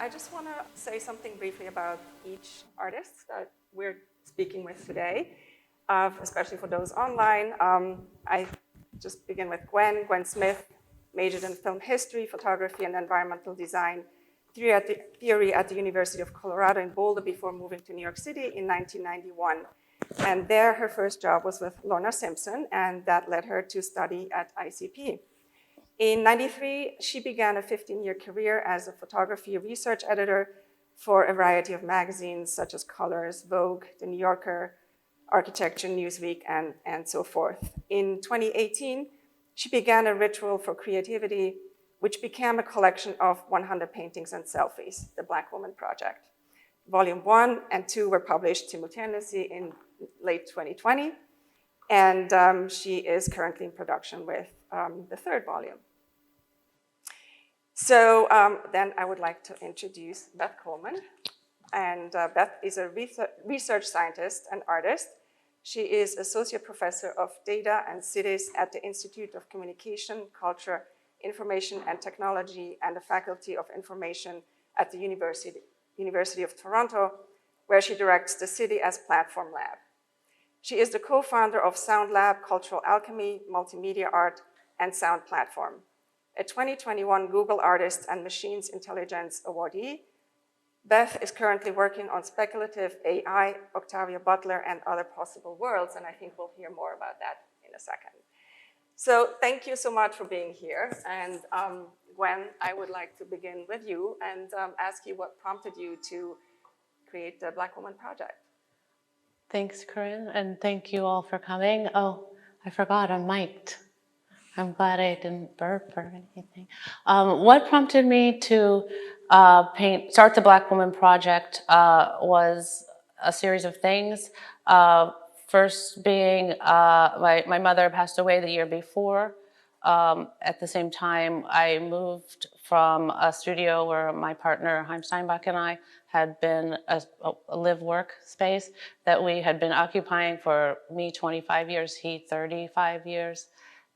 I just want to say something briefly about each artist that we're speaking with today, especially for those online. I just begin with Gwen Smith, majored in film history, photography, and environmental design theory at the University of Colorado in Boulder before moving to New York City in 1991. And there, her first job was with Lorna Simpson, and that led her to study at ICP. In '93, she began a 15-year career as a photography research editor for a variety of magazines such as Colors, Vogue, The New Yorker, Architecture, Newsweek, and so forth. In 2018, she began a ritual for creativity, which became a collection of 100 paintings and selfies, the Black Woman Project. Volume 1 and 2 were published simultaneously in late 2020, and she is currently in production with the third volume. So then I would like to introduce Beth Coleman. And Beth is a research scientist and artist. She is Associate Professor of Data and Cities at the Institute of Communication, Culture, Information and Technology and the Faculty of Information at the University of Toronto, where she directs the City as Platform Lab. She is the co-founder of Sound Lab, Cultural Alchemy, Multimedia Art, and Sound Platform, a 2021 Google Artists and Machines Intelligence Awardee. Beth is currently working on speculative AI, Octavia Butler, and other possible worlds, and I think we'll hear more about that in a second. So thank you so much for being here. And Gwen, I would like to begin with you and ask you what prompted you to create the Black Woman Project. Thanks, Corinne, and thank you all for coming. Oh, I forgot, I'm mic'd. I'm glad I didn't burp or anything. What prompted me to start the Black Woman Project was a series of things. First being my mother passed away the year before. At the same time, I moved from a studio where my partner, Haim Steinbach, and I had been a live-work space that we had been occupying for me 25 years, he 35 years.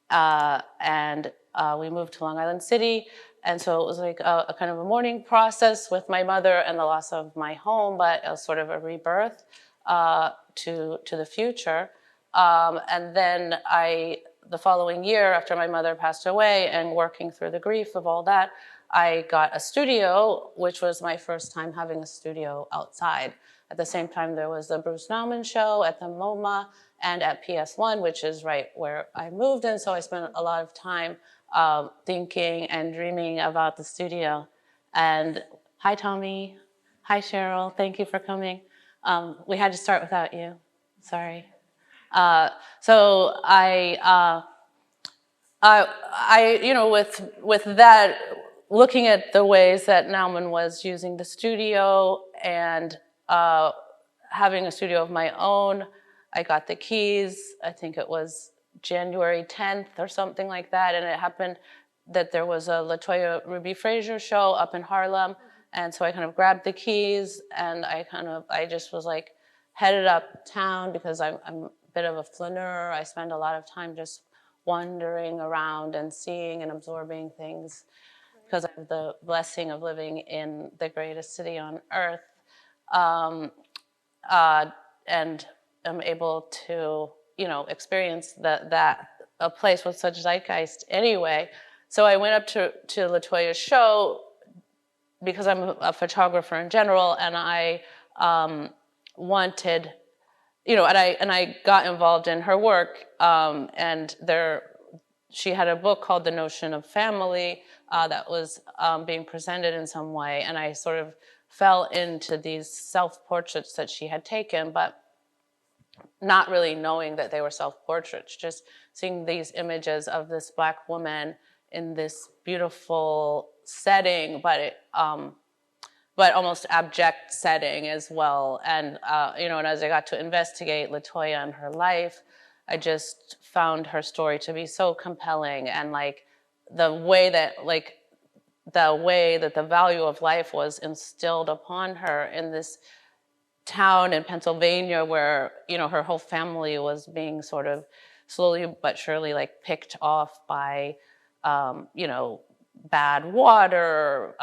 And we moved to Long Island City. And so it was like a kind of a mourning process with my mother and the loss of my home, but it was sort of a rebirth to the future. And then the following year after my mother passed away and working through the grief of all that, I got a studio, which was my first time having a studio outside. At the same time, there was the Bruce Nauman show at the MoMA and at PS1, which is right where I moved. And so I spent a lot of time thinking and dreaming about the studio. And hi, Tommy. Hi, Cheryl. Thank you for coming. We had to start without you. Sorry. So with that, looking at the ways that Nauman was using the studio and having a studio of my own, I got the keys, I think it was January 10th or something like that, and it happened that there was a LaToya Ruby Frazier show up in Harlem, and so I kind of grabbed the keys, and I just was like headed uptown because I'm a bit of a flaneur. I spend a lot of time just wandering around and seeing and absorbing things because of the blessing of living in the greatest city on earth. And I'm able to, experience a place with such zeitgeist anyway. So I went up to LaToya's show because I'm a photographer in general, and I wanted, and I got involved in her work, and she had a book called The Notion of Family that was being presented in some way, and I sort of fell into these self-portraits that she had taken, but not really knowing that they were self-portraits, just seeing these images of this Black woman in this beautiful setting, but almost abject setting as well. And and as I got to investigate LaToya and her life, I just found her story to be so compelling, and the way that the value of life was instilled upon her in this town in Pennsylvania where, her whole family was being sort of slowly but surely picked off by, bad water,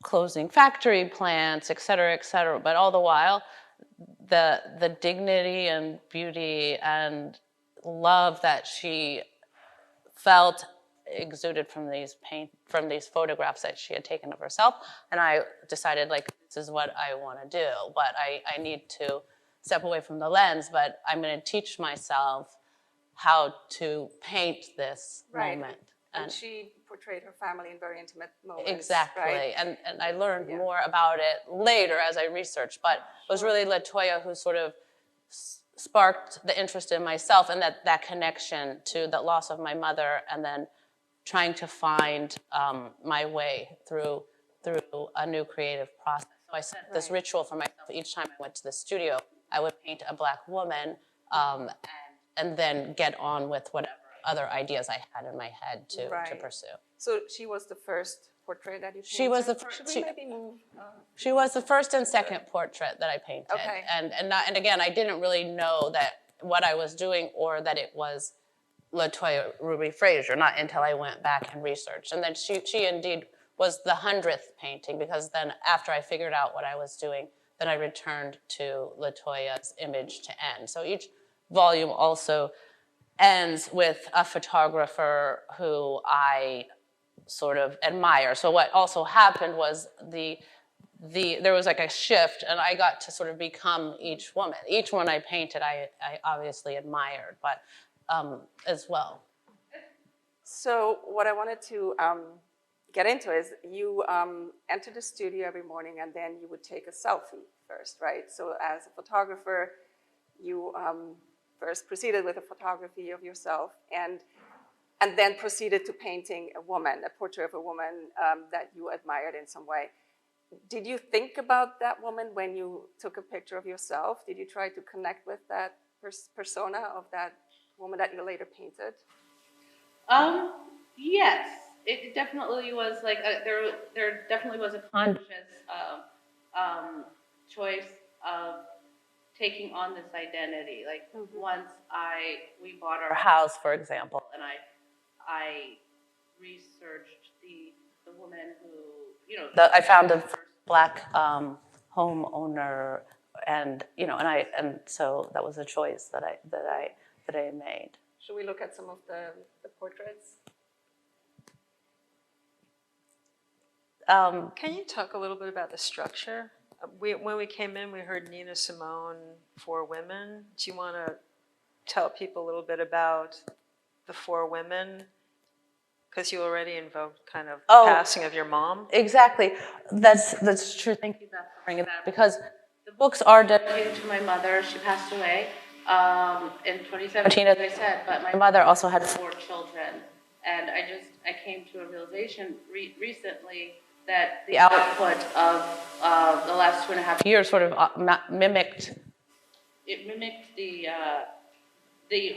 closing factory plants, et cetera, but all the while, the dignity and beauty and love that she felt exuded from these photographs that she had taken of herself. And I decided, like, this is what I want to do, but I need to step away from the lens, but I'm going to teach myself how to paint this moment. And she portrayed her family in very intimate moments. Exactly, right? and I learned more about it later as I researched, but it was really LaToya who sort of sparked the interest in myself and that connection to the loss of my mother, and then trying to find my way through a new creative process. So I set this ritual for myself each time I went to the studio. I would paint a Black woman and then get on with whatever other ideas I had in my head to pursue. So she was the first portrait that you painted? She was the She was the first and second portrait that I painted. Okay. And again, I didn't really know that what I was doing or that it was LaToya Ruby Frazier, not until I went back and researched. And then she indeed was the 100th painting, because then after I figured out what I was doing, then I returned to LaToya's image to end. So each volume also ends with a photographer who I sort of admire. So what also happened was there was like a shift, and I got to sort of become each woman. Each one I painted, I obviously admired, but as well. So what I wanted to get into is you enter the studio every morning, and then you would take a selfie first, right? So as a photographer, you first proceeded with a photography of yourself, and then proceeded to painting a woman, a portrait of a woman that you admired in some way. Did you think about that woman when you took a picture of yourself? Did you try to connect with that persona of that woman that you later painted? Yes, it definitely was like there definitely was a conscious choice of taking on this identity. Like once we bought our house, for example, and I researched the woman who, I found the first Black homeowner, and and so that was a choice that I made. Should we look at some of the portraits? Can you talk a little bit about the structure? When we came in, we heard Nina Simone, Four Women. Do you want to tell people a little bit about the Four Women? Because you already invoked kind of the passing of your mom. Exactly. That's true. Thank you, Beth, for bringing that up, because the books are dedicated to my mother. She passed away in 2017, as I said, but my mother also had 4 children. And I came to a realization recently that the output of the last 2.5 years sort of mimicked the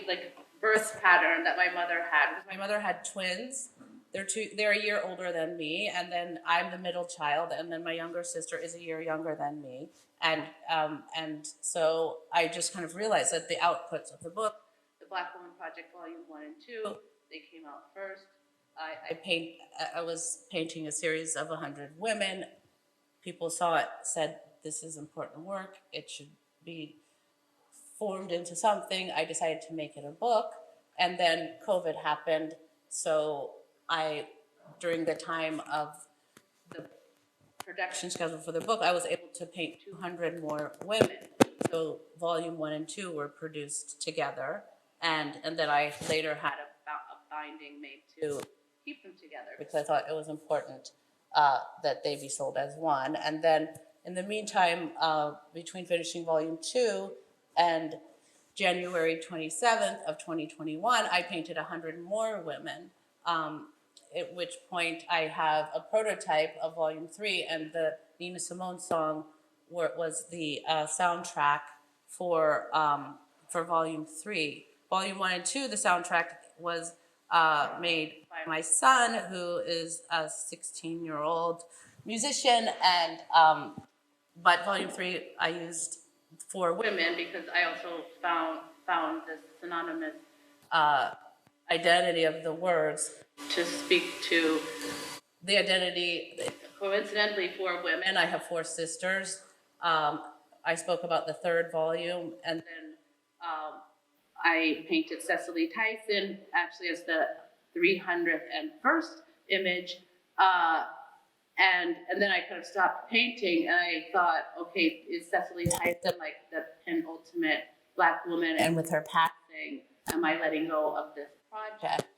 like birth pattern that my mother had. Because my mother had twins. They're a year older than me, and then I'm the middle child, and then my younger sister is a year younger than me. And so I just kind of realized that the outputs of the book, the Black Woman Project Volume 1 and 2, they came out first. I was painting a series of 100 women. People saw it, said, this is important work. It should be formed into something. I decided to make it a book, and then COVID happened. So during the time of the production schedule for the book, I was able to paint 200 more women. So volume 1 and 2 were produced together, and then I later had a binding made to keep them together, because I thought it was important that they be sold as one. And then in the meantime, between finishing volume 2 and January 27th of 2021, I painted 100 more women, at which point I have a prototype of volume 3, and the Nina Simone song was the soundtrack for volume 3. Volume 1 and 2, the soundtrack was made by my son, who is a 16-year-old musician, and but volume 3 I used 4 women, because I also found this synonymous identity of the words to speak to the identity, coincidentally, for women, I have 4 sisters. I spoke about the 3rd volume, and then I painted Cecily Tyson actually as the 301st image. And then I kind of stopped painting, and I thought, okay, is Cecily Tyson like the penultimate Black woman? And with her passing, am I letting go of this project?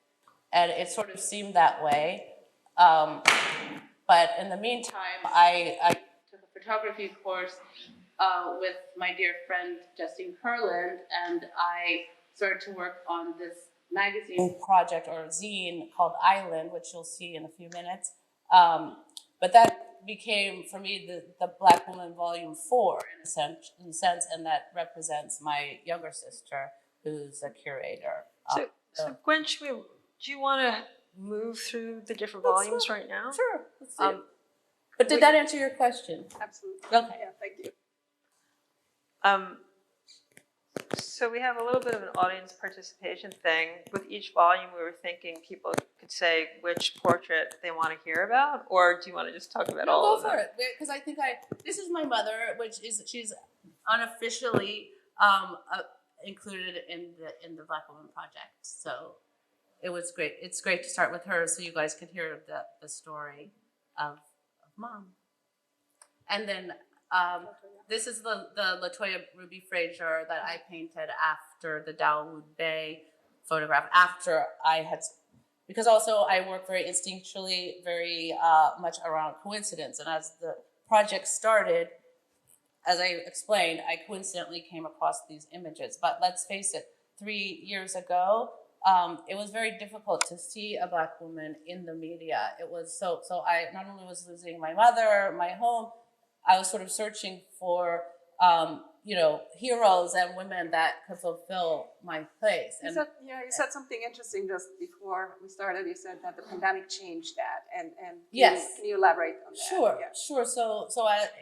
And it sort of seemed that way. But in the meantime, I took a photography course with my dear friend Justine Kurland, and I started to work on this magazine project or zine called Island, which you'll see in a few minutes. But that became, for me, the Black Woman Volume 4, in a sense, and that represents my younger sister, who's a curator. So Gwen, do you want to move through the different volumes right now? Sure, let's do it. But did that answer your question? Absolutely. Okay. Yeah, thank you. So we have a little bit of an audience participation thing. With each volume, we were thinking people could say which portrait they want to hear about, or do you want to just talk about all of them? Go for it, because I think this is my mother, she's unofficially included in the Black Woman Project. So it was great. It's great to start with her, so you guys can hear the story of Mom. And then this is the Latoya Ruby Frazier that I painted after the Dawood Bay photograph, after I had, because also I work very instinctually, very much around coincidence. And as the project started, as I explained, I coincidentally came across these images. But let's face it, 3 years ago, it was very difficult to see a Black woman in the media. It was so I not only was losing my mother, my home, I was sort of searching for, heroes and women that could fulfill my place. And You said something interesting just before we started. You said that the pandemic changed that, and yes, can you elaborate on that? Sure. So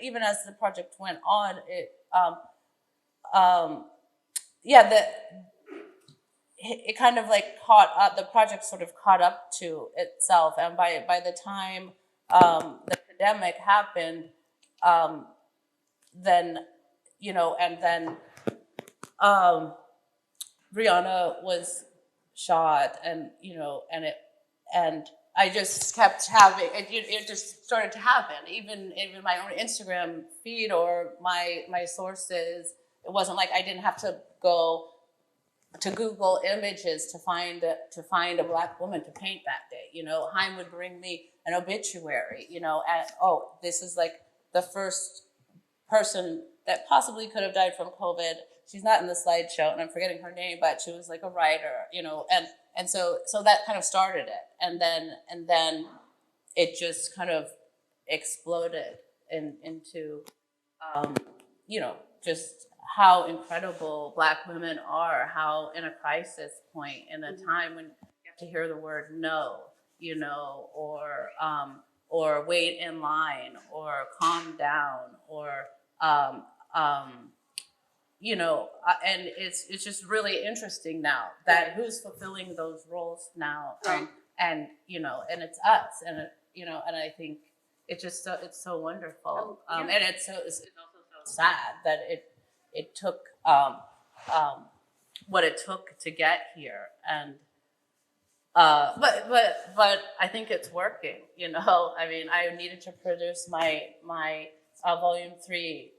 even as the project went on, it kind of like caught up. The project sort of caught up to itself, and by the time the pandemic happened, then Brianna was shot, and I just kept having it just started to happen. Even my own Instagram feed or my sources, it wasn't like I didn't have to go to Google images to find a Black woman to paint that day. Haim would bring me an obituary, and this is like the first person that possibly could have died from COVID. She's not in the slideshow, and I'm forgetting her name, but she was like a writer, and so that kind of started it, and then it just kind of exploded into just how incredible Black women are, how in a crisis point, in a time when you have to hear the word no, or wait in line, or calm down, or and it's just really interesting now that who's fulfilling those roles now, right. And it's us, and and I think it's just it's so wonderful, and it's also so sad that it took what it took to get here, and but I think it's working. I mean, I needed to produce my volume 3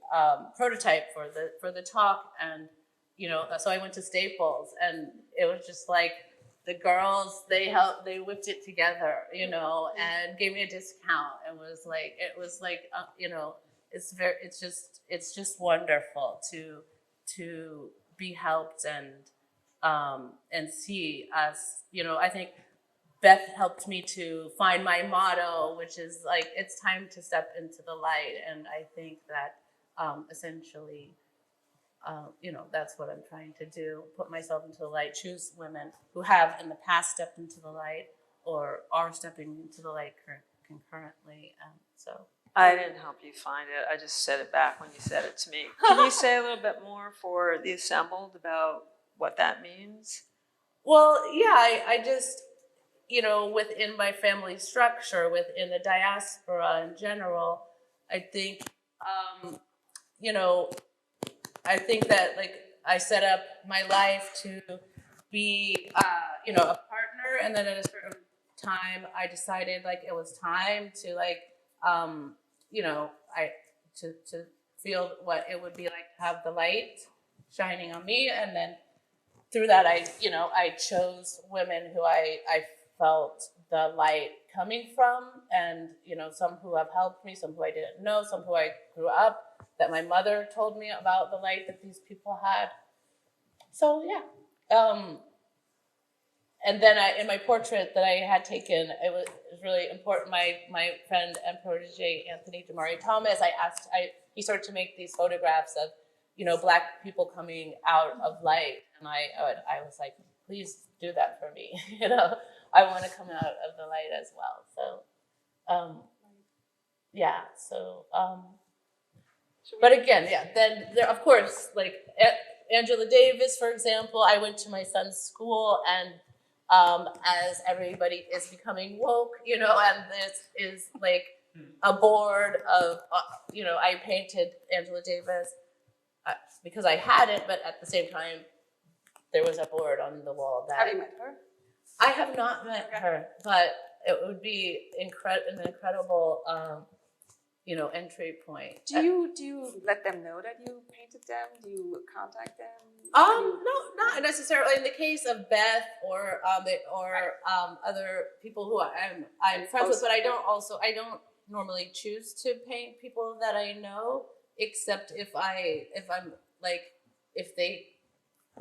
prototype for the talk, and so I went to Staples, and it was just like the girls, they whipped it together, and gave me a discount. It was like it's just wonderful to be helped and see us. I think Beth helped me to find my motto, which is like, it's time to step into the light. And I think that essentially, that's what I'm trying to do, put myself into the light, choose women who have in the past stepped into the light or are stepping into the light concurrently. So I didn't help you find it. I just said it back when you said it to me. Can you say a little bit more for the assembled about what that means? Well, yeah, I just, within my family structure, within the diaspora in general, I think, you know, I think that like I set up my life to be, a partner, and then at a certain time, I decided like it was time to like, to feel what it would be like to have the light shining on me, and then through that, I chose women who I felt the light coming from, and some who have helped me, some who I didn't know, some who I grew up that my mother told me about the light that these people had. So yeah, and then in my portrait that I had taken, it was really important. My friend and protege Anthony Damari Thomas, he started to make these photographs of Black people coming out of light, and I was like, please do that for me. I want to come out of the light as well. So, yeah. So, but again, yeah. Then there, of course, like Angela Davis, for example. I went to my son's school, and as everybody is becoming woke, and this is like a board of, I painted Angela Davis because I had it, but at the same time, there was a board on the wall that. Have you met her? I have not met her, but it would be an incredible, entry point. Do you let them know that you painted them? Do you contact them? No, not necessarily. In the case of Beth or other people who I'm friends with, but I don't normally choose to paint people that I know, except if they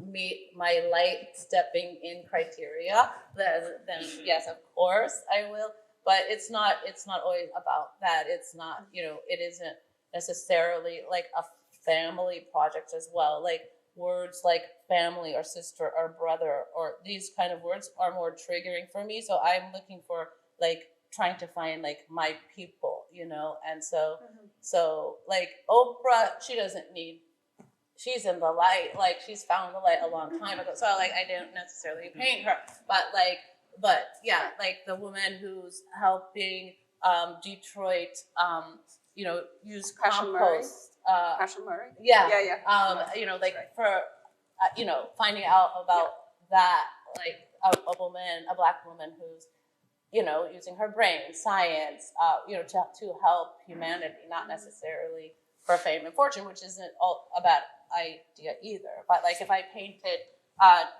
meet my light stepping in criteria, then yes, of course I will. But it's not always about that. It's not, it isn't necessarily like a family project as well. Like words like family or sister or brother or these kind of words are more triggering for me. So I'm looking for like trying to find like my people, and so so like Oprah, she's in the light, like she's found the light a long time ago. So like I didn't necessarily paint her, but yeah, like the woman who's helping Detroit, use compost. Passion Murray? Yeah. Yeah. Like for, finding out about that, like a Black woman who's, using her brain, science, to help humanity, not necessarily for fame and fortune, which isn't all a bad idea either. But like if I painted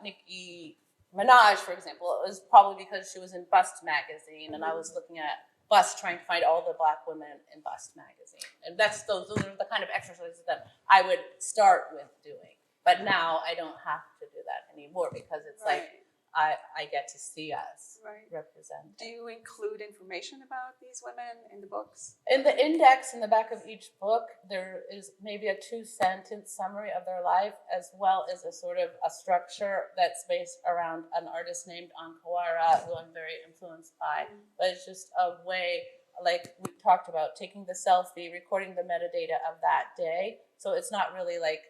Nicki Minaj, for example, it was probably because she was in Bust magazine, and I was looking at Bust, trying to find all the Black women in Bust magazine, and those are the kind of exercises that I would start with doing. But now I don't have to do that anymore because it's like I get to see us represented. Do you include information about these women in the books? In the index in the back of each book, there is maybe a 2-sentence summary of their life, as well as a sort of a structure that's based around an artist named Ankawara, who I'm very influenced by. But it's just a way, like we talked about, taking the selfie, recording the metadata of that day. So it's not really like,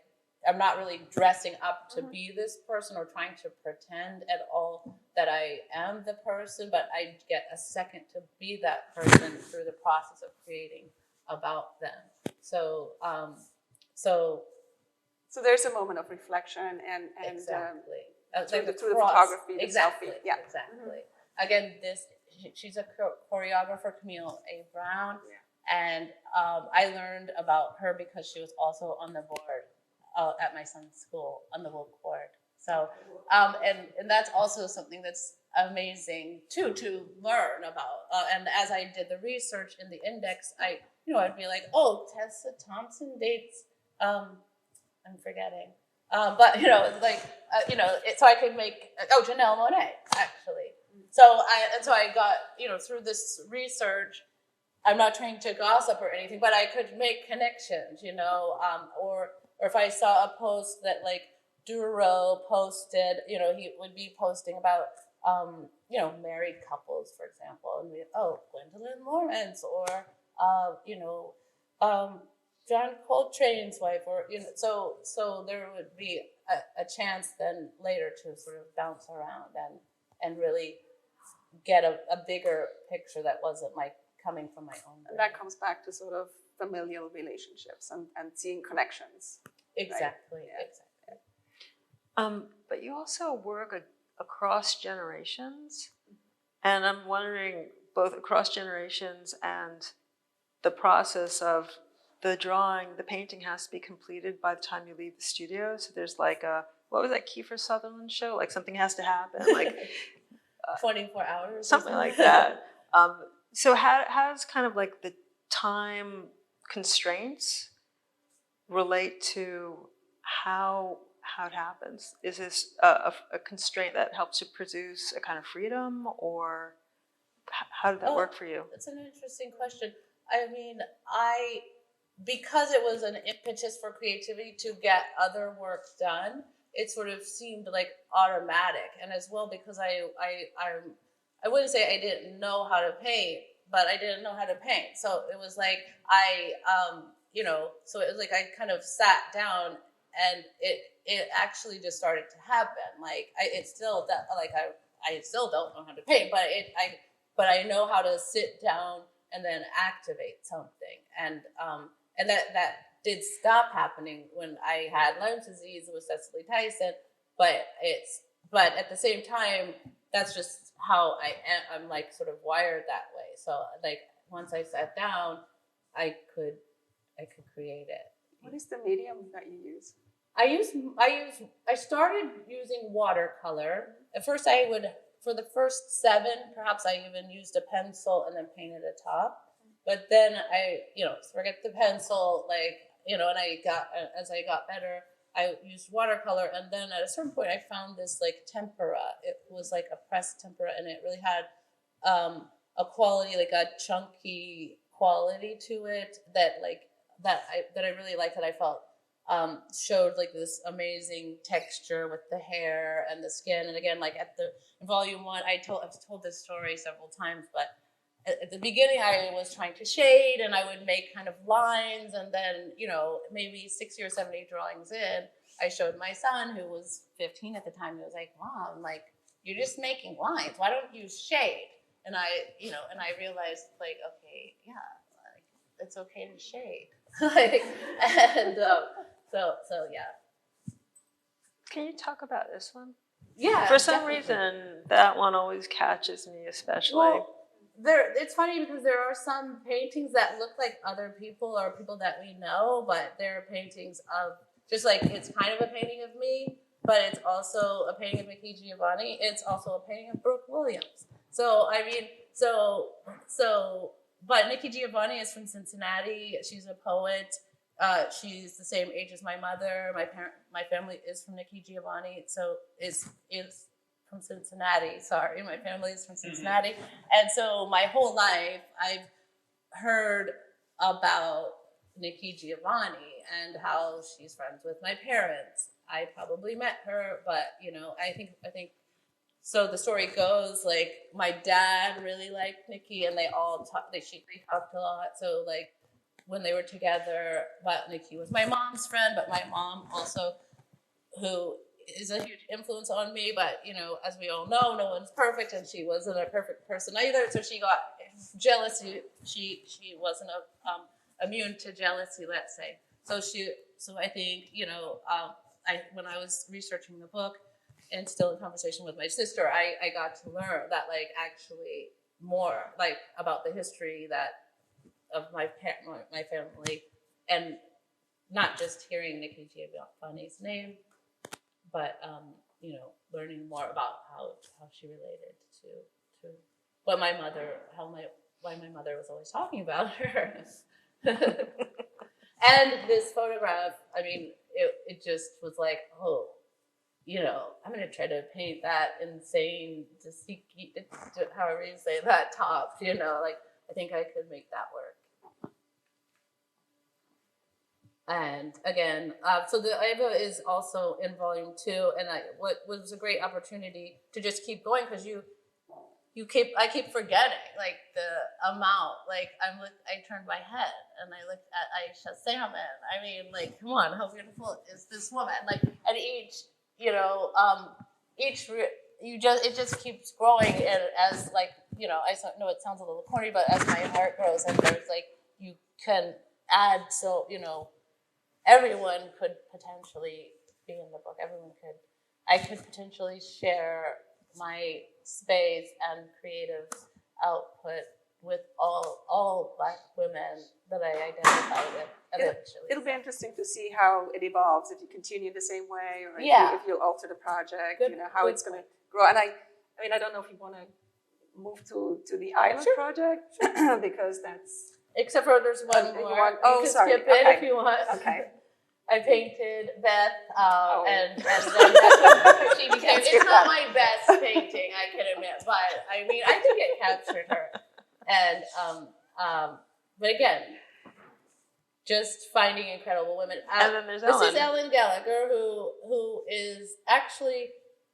I'm not really dressing up to be this person or trying to pretend at all that I am the person, but I get a second to be that person through the process of creating about them. So there's a moment of reflection and exactly. Through the photography, the exactly, selfie. Yeah. Exactly. Again, she's a choreographer, Camille A. Brown, and I learned about her because she was also on the board at my son's school on the Woke board. So, and that's also something that's amazing too to learn about. And as I did the research in the index, I'd be like, oh, Tessa Thompson dates, I'm forgetting, but so I could make Janelle Monáe actually. So I got through this research. I'm not trying to gossip or anything, but I could make connections, or if I saw a post that like Duro posted, he would be posting about, married couples, for example, and Gwendolyn Lawrence or, John Coltrane's wife, or, so there would be a chance then later to sort of bounce around and really get a bigger picture that wasn't like coming from my own And brain. that comes back to sort of familial relationships and seeing connections. Exactly, Yeah. exactly. But you also work across generations, and I'm wondering both across generations and the process of the drawing, the painting has to be completed by the time you leave the studio. So there's like what was that Kiefer Sutherland show? Like something has to happen, like 24 hours. something like that. So how does kind of like the time constraints relate to how it happens? Is this a constraint that helps you produce a kind of freedom, or how did that work for you? That's an interesting question. I mean, because it was an impetus for creativity to get other work done, it sort of seemed like automatic. And as well, because I wouldn't say I didn't know how to paint, but I didn't know how to paint. So it was like so it was like I kind of sat down and it actually just started to happen. Like I still don't know how to paint, but I know how to sit down and then activate something. And that did stop happening when I had Lyme's disease with Cecily Tyson, but at the same time, that's just how I'm like sort of wired that way. So like once I sat down, I could create it. What is the medium that you use? I started using watercolor. At first for the first 7, perhaps I even used a pencil and then painted a top. But then I, forget the pencil, and as I got better, I used watercolor. And then at a certain point I found this like tempera. It was like a pressed tempera, and it really had a quality, like a chunky quality to it that I really liked, that I felt showed like this amazing texture with the hair and the skin. And again, like in volume 1, I've told this story several times, but at the beginning I was trying to shade, and I would make kind of lines, and then maybe 60 or 70 drawings in, I showed my son, who was 15 at the time. He was like, "Mom, like, you're just making lines. Why don't you shade?" And I realized, like, okay, yeah, like it's okay to shade. So yeah. Can you talk about this one? Yeah. For some definitely. reason, that one always catches me, especially. Well, it's funny because there are some paintings that look like other people or people that we know, but they're paintings of, just like it's kind of a painting of me, but it's also a painting of Nikki Giovanni. It's also a painting of Brooke Williams. So I mean, but Nikki Giovanni is from Cincinnati. She's a poet. She's the same age as my mother. My family is from Nikki Giovanni, so is from Cincinnati. Sorry, my family is from Cincinnati. And so my whole life I've heard about Nikki Giovanni and how she's friends with my parents. I probably met her, but I think so the story goes, like, my dad really liked Nikki, and they talked a lot. So like when they were together, but Nikki was my mom's friend, but my mom also, who is a huge influence on me, but as we all know, no one's perfect, and she wasn't a perfect person either. So she got jealousy. She wasn't immune to jealousy, let's say. So I think when I was researching the book and still in conversation with my sister, I got to learn that, like, actually more like about the history of my family, and not just hearing Nikki Giovanni's name, but learning more about how she related to what why my mother was always talking about her. And this photograph, I mean, it just was like, oh, I'm gonna try to paint that insane, however you say that, top. Like, I think I could make that work. And again, so the Eva is also in volume 2, and what was a great opportunity to just keep going, because I keep forgetting, like, the amount. Like, I turned my head and I looked at Aisha Salmon. I mean, like, come on, how beautiful is this woman? Like, and it just keeps growing, and as like, you know, I know it sounds a little corny, but as my heart grows, and there's like, you can add, so, you know, everyone could potentially be in the book. I could potentially share my space and creative output with all Black women that I identify with eventually. It'll be interesting to see how it evolves, if you continue the same way, or if you alter the project, how it's going to grow. And I mean, I don't know if you want to move to the island project, because that's... Except for there's one more. Oh, you can sorry. skip it if you want. Okay. I painted Beth, and then she became. It's not my best painting, I can admit, but I mean, I think it captured her. And but again, just finding incredible women. And then there's this Ellen. is Ellen Gallagher, who is actually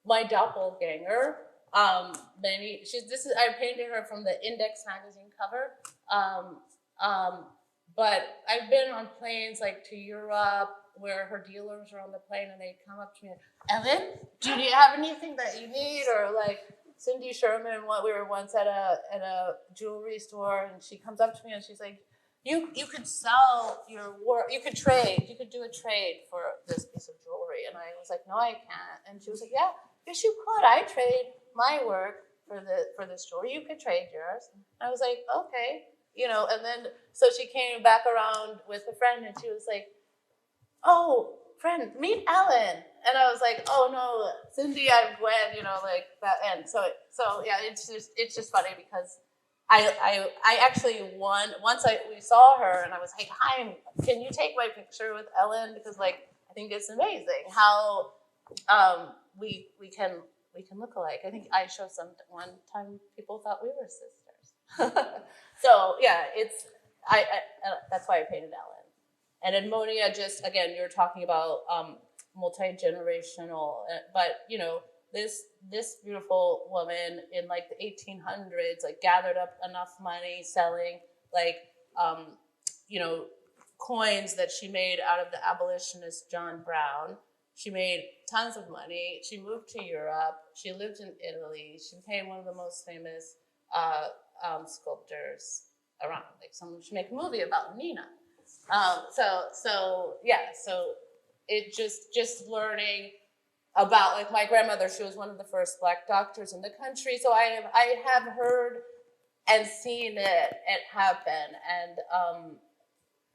my doppelganger. I painted her from the Index magazine cover. But I've been on planes like to Europe, where her dealers are on the plane, and they come up to me, Ellen, do you have anything that you need? Or like Cindy Sherman, we were once at a jewelry store, and she comes up to me and she's like, you could sell your work, you could do a trade for this piece of jewelry. And I was like, no, I can't. And she was like, yes, you could. I trade my work for this jewelry. You could trade yours. And I was like, okay. You know, and then, so she came back around with a friend, and she was like, oh, friend, meet Ellen. And I was like, oh no, Cindy, I'm Gwen, you know, like that. And so yeah, it's just funny, because I actually once we saw her, and I was like, hi, can you take my picture with Ellen? Because like, I think it's amazing how we can look alike. I think I showed one time people thought we were sisters. So yeah, I that's why I painted Ellen. And in Monia, just again, you're talking about multi-generational, but you know, this beautiful woman in like the 1800s, like gathered up enough money selling like you know, coins that she made out of the abolitionist John Brown. She made tons of money. She moved to Europe. She lived in Italy. She became one of the most famous sculptors around. Like, someone should make a movie about Nina. So it just learning about, like, my grandmother. She was one of the first Black doctors in the country. So I have heard and seen it happen, and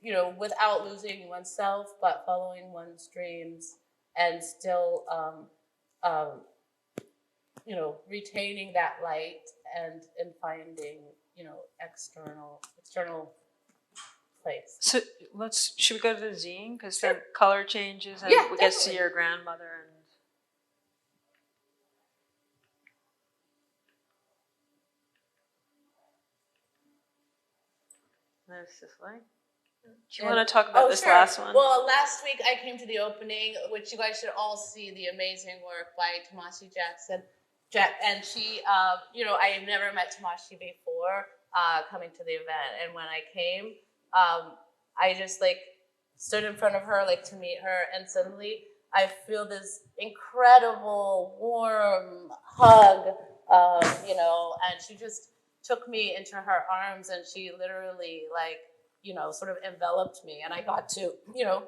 you know, without losing oneself, but following one's dreams, and still you know, retaining that light and finding, you know, external place. So should we go to the zine? Because then color changes, and we get to see your grandmother. And there's Cicely. Do you want to talk about this last one? Well, last week I came to the opening, which you guys should all see, the amazing work by Tomasi Jackson. And she, you know, I have never met Tomasi before coming to the event. And when I came, I just like stood in front of her, like to meet her. And suddenly I feel this incredible warm hug, you know, and she just took me into her arms, and she literally, like, you know, sort of enveloped me. And I got to, you know,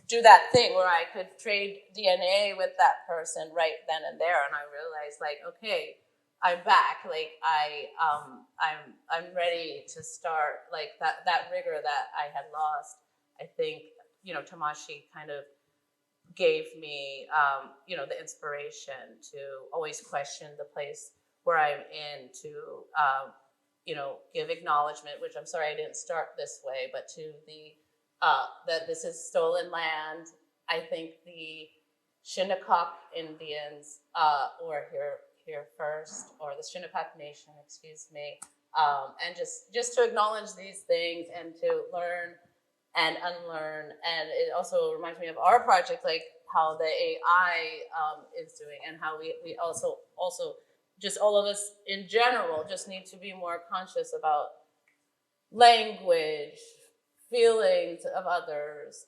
do that thing where I could trade DNA with that person right then and there. And I realized, like, okay, I'm back. Like, I'm ready to start, like, that rigor that I had lost. I think, you know, Tomasi kind of gave me, you know, the inspiration to always question the place where I'm in, to, you know, give acknowledgement, which I'm sorry I didn't start this way, but to the, that this is stolen land. I think the Shinnecock Indians were here first, or the Shinnecock Nation, excuse me, and just to acknowledge these things and to learn and unlearn. And it also reminds me of our project, like how the AI is doing, and how we also just all of us in general just need to be more conscious about language, feelings of others,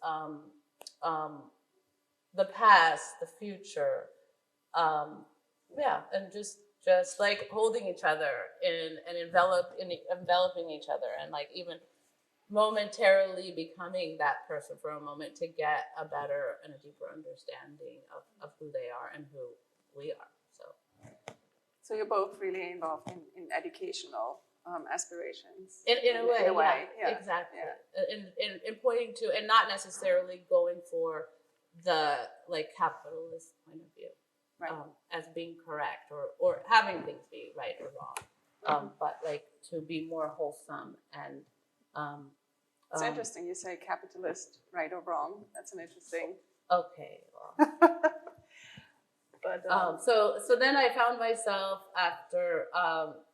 the past, the future, Yeah, and just like holding each other and enveloping each other, and like even momentarily becoming that person for a moment to get a better and a deeper understanding of who they are and who we are. So you're both really involved in educational aspirations. In a way, yeah. exactly. Yeah. In pointing to, and not necessarily going for the like capitalist point of view, Right. as being correct or having things be right or wrong, but like to be more wholesome and. It's interesting you say capitalist, right or wrong. That's an interesting. Okay. Well. But so then I found myself after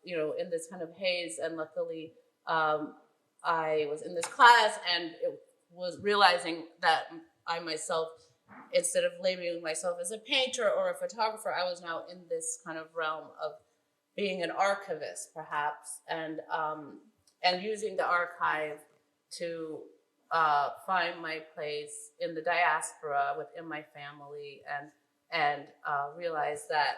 in this kind of haze, and luckily I was in this class and it was realizing that I myself, instead of labeling myself as a painter or a photographer, I was now in this kind of realm of being an archivist, perhaps, and using the archive to find my place in the diaspora within my family, and realize that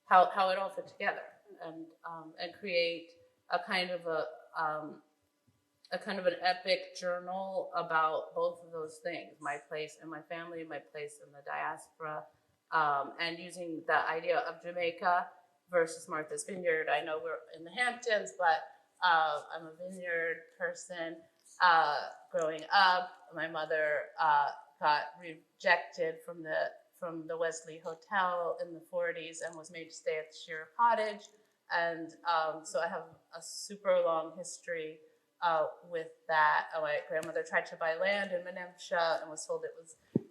how it all fit together, and create a kind of an epic journal about both of those things: my place in my family, my place in the diaspora, and using the idea of Jamaica versus Martha's Vineyard. I know we're in the Hamptons, but I'm a vineyard person. Growing up, my mother got rejected from the Wesley Hotel in the 40s and was made to stay at the Shearer Cottage. And so I have a super long history with that. My grandmother tried to buy land in Menemsha and was told it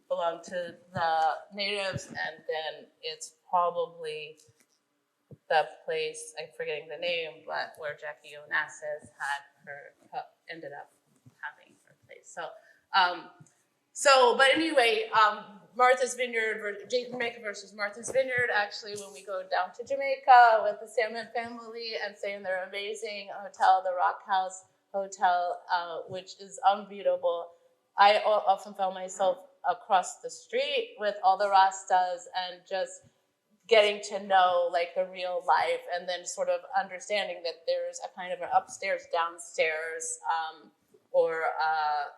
belonged to the natives, and then it's probably the place, I'm forgetting the name, but where Jackie Onassis ended up having her place. But anyway, Martha's Vineyard, Jamaica versus Martha's Vineyard. Actually, when we go down to Jamaica with the Salmon family and stay in their amazing hotel, the Rock House Hotel, which is unbeatable, I often found myself across the street with all the Rastas and just getting to know like the real life, and then sort of understanding that there's a kind of an upstairs, downstairs, or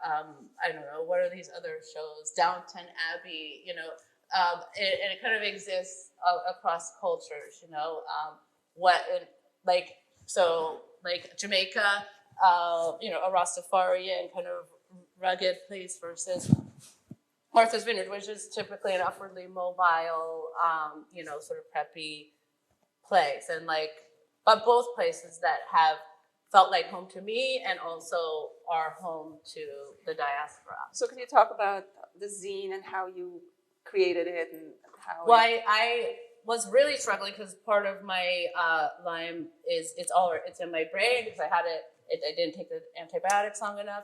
I don't know, what are these other shows? Downton Abbey, and it kind of exists across cultures, like Jamaica, a Rastafarian kind of rugged place versus Martha's Vineyard, which is typically an upwardly mobile, sort of preppy place, and but both places that have felt like home to me and also are home to the diaspora. So can you talk about the zine and how you created it and how? Well, I was really struggling because part of my Lyme is it's in my brain because I didn't take the antibiotics long enough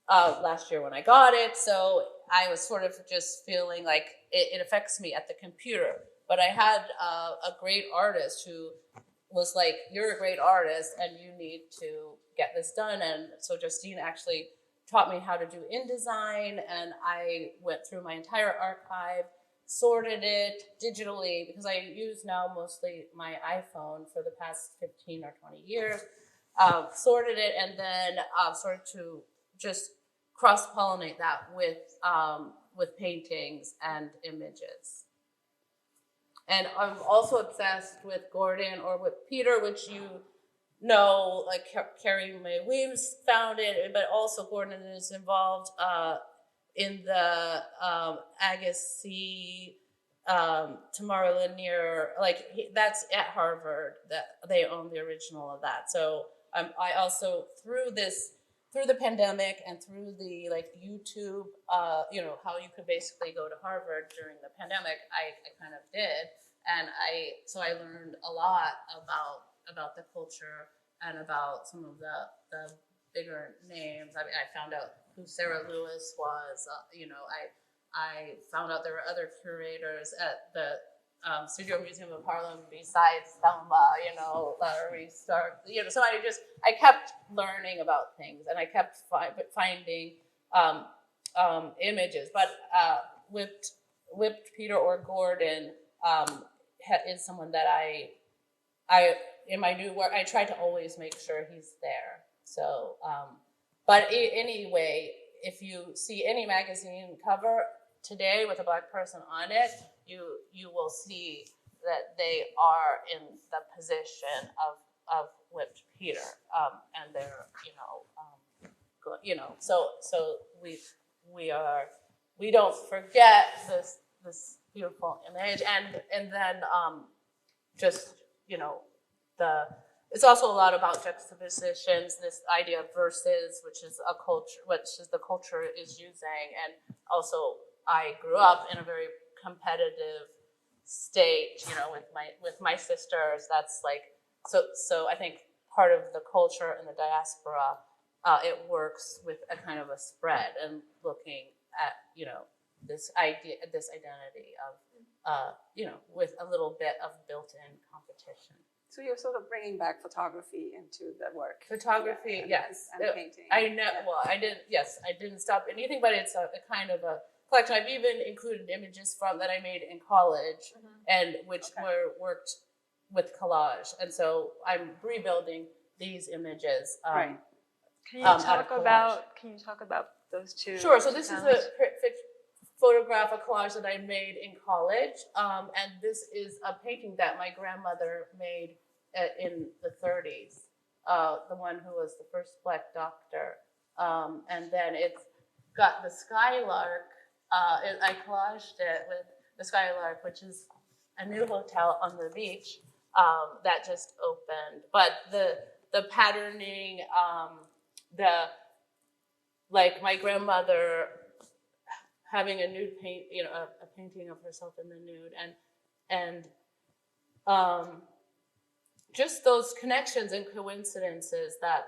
last year when I got it. So I was sort of just feeling like it affects me at the computer. But I had a great artist who was like, you're a great artist and you need to get this done. And so Justine actually taught me how to do InDesign, and I went through my entire archive, sorted it digitally because I use now mostly my iPhone for the past 15 or 20 years, sorted it, and then started to just cross-pollinate that with paintings and images. And I'm also obsessed with Gordon or with Peter, which like Carrie Mae Weems found it, but also Gordon is involved in the Agassiz, Tamara Lanier, that's at Harvard, that they own the original of that. So I also, through the pandemic and through the YouTube, how you could basically go to Harvard during the pandemic, I kind of did. And so I learned a lot about the culture and about some of the bigger names. I mean, I found out who Sarah Lewis was. I found out there were other curators at the Studio Museum of Harlem besides Thelma, Larry Stark. So I kept learning about things, and I kept finding images. But Whipped Peter or Gordon, is someone that I in my new work, I try to always make sure he's there. So, but anyway, if you see any magazine cover today with a Black person on it, you will see that they are in the position of whipped Peter, and they're so we don't forget this beautiful image, and then just it's also a lot about juxtapositions, this idea of verses, which is the culture is using. And also I grew up in a very competitive state, with my sisters. That's like, so I think part of the culture in the diaspora, it works with a kind of a spread and looking at, this identity of, with a little bit of built-in competition. So you're sort of bringing back photography into the work. Photography, yes. And painting. I know. Yeah. Well, I didn't stop anything, but it's a kind of a collection. I've even included images that I made in college, and which worked with collage, and so I'm rebuilding these images. Right. Can you talk about those two? Sure. So this is a photograph, a collage that I made in college, and this is a painting that my grandmother made in the 30s, the one who was the first Black doctor, and then it's got the skylark. I collaged it with the skylark, which is a new hotel on the beach that just opened. But the patterning, my grandmother having a nude paint, a painting of herself in the nude, and just those connections and coincidences that,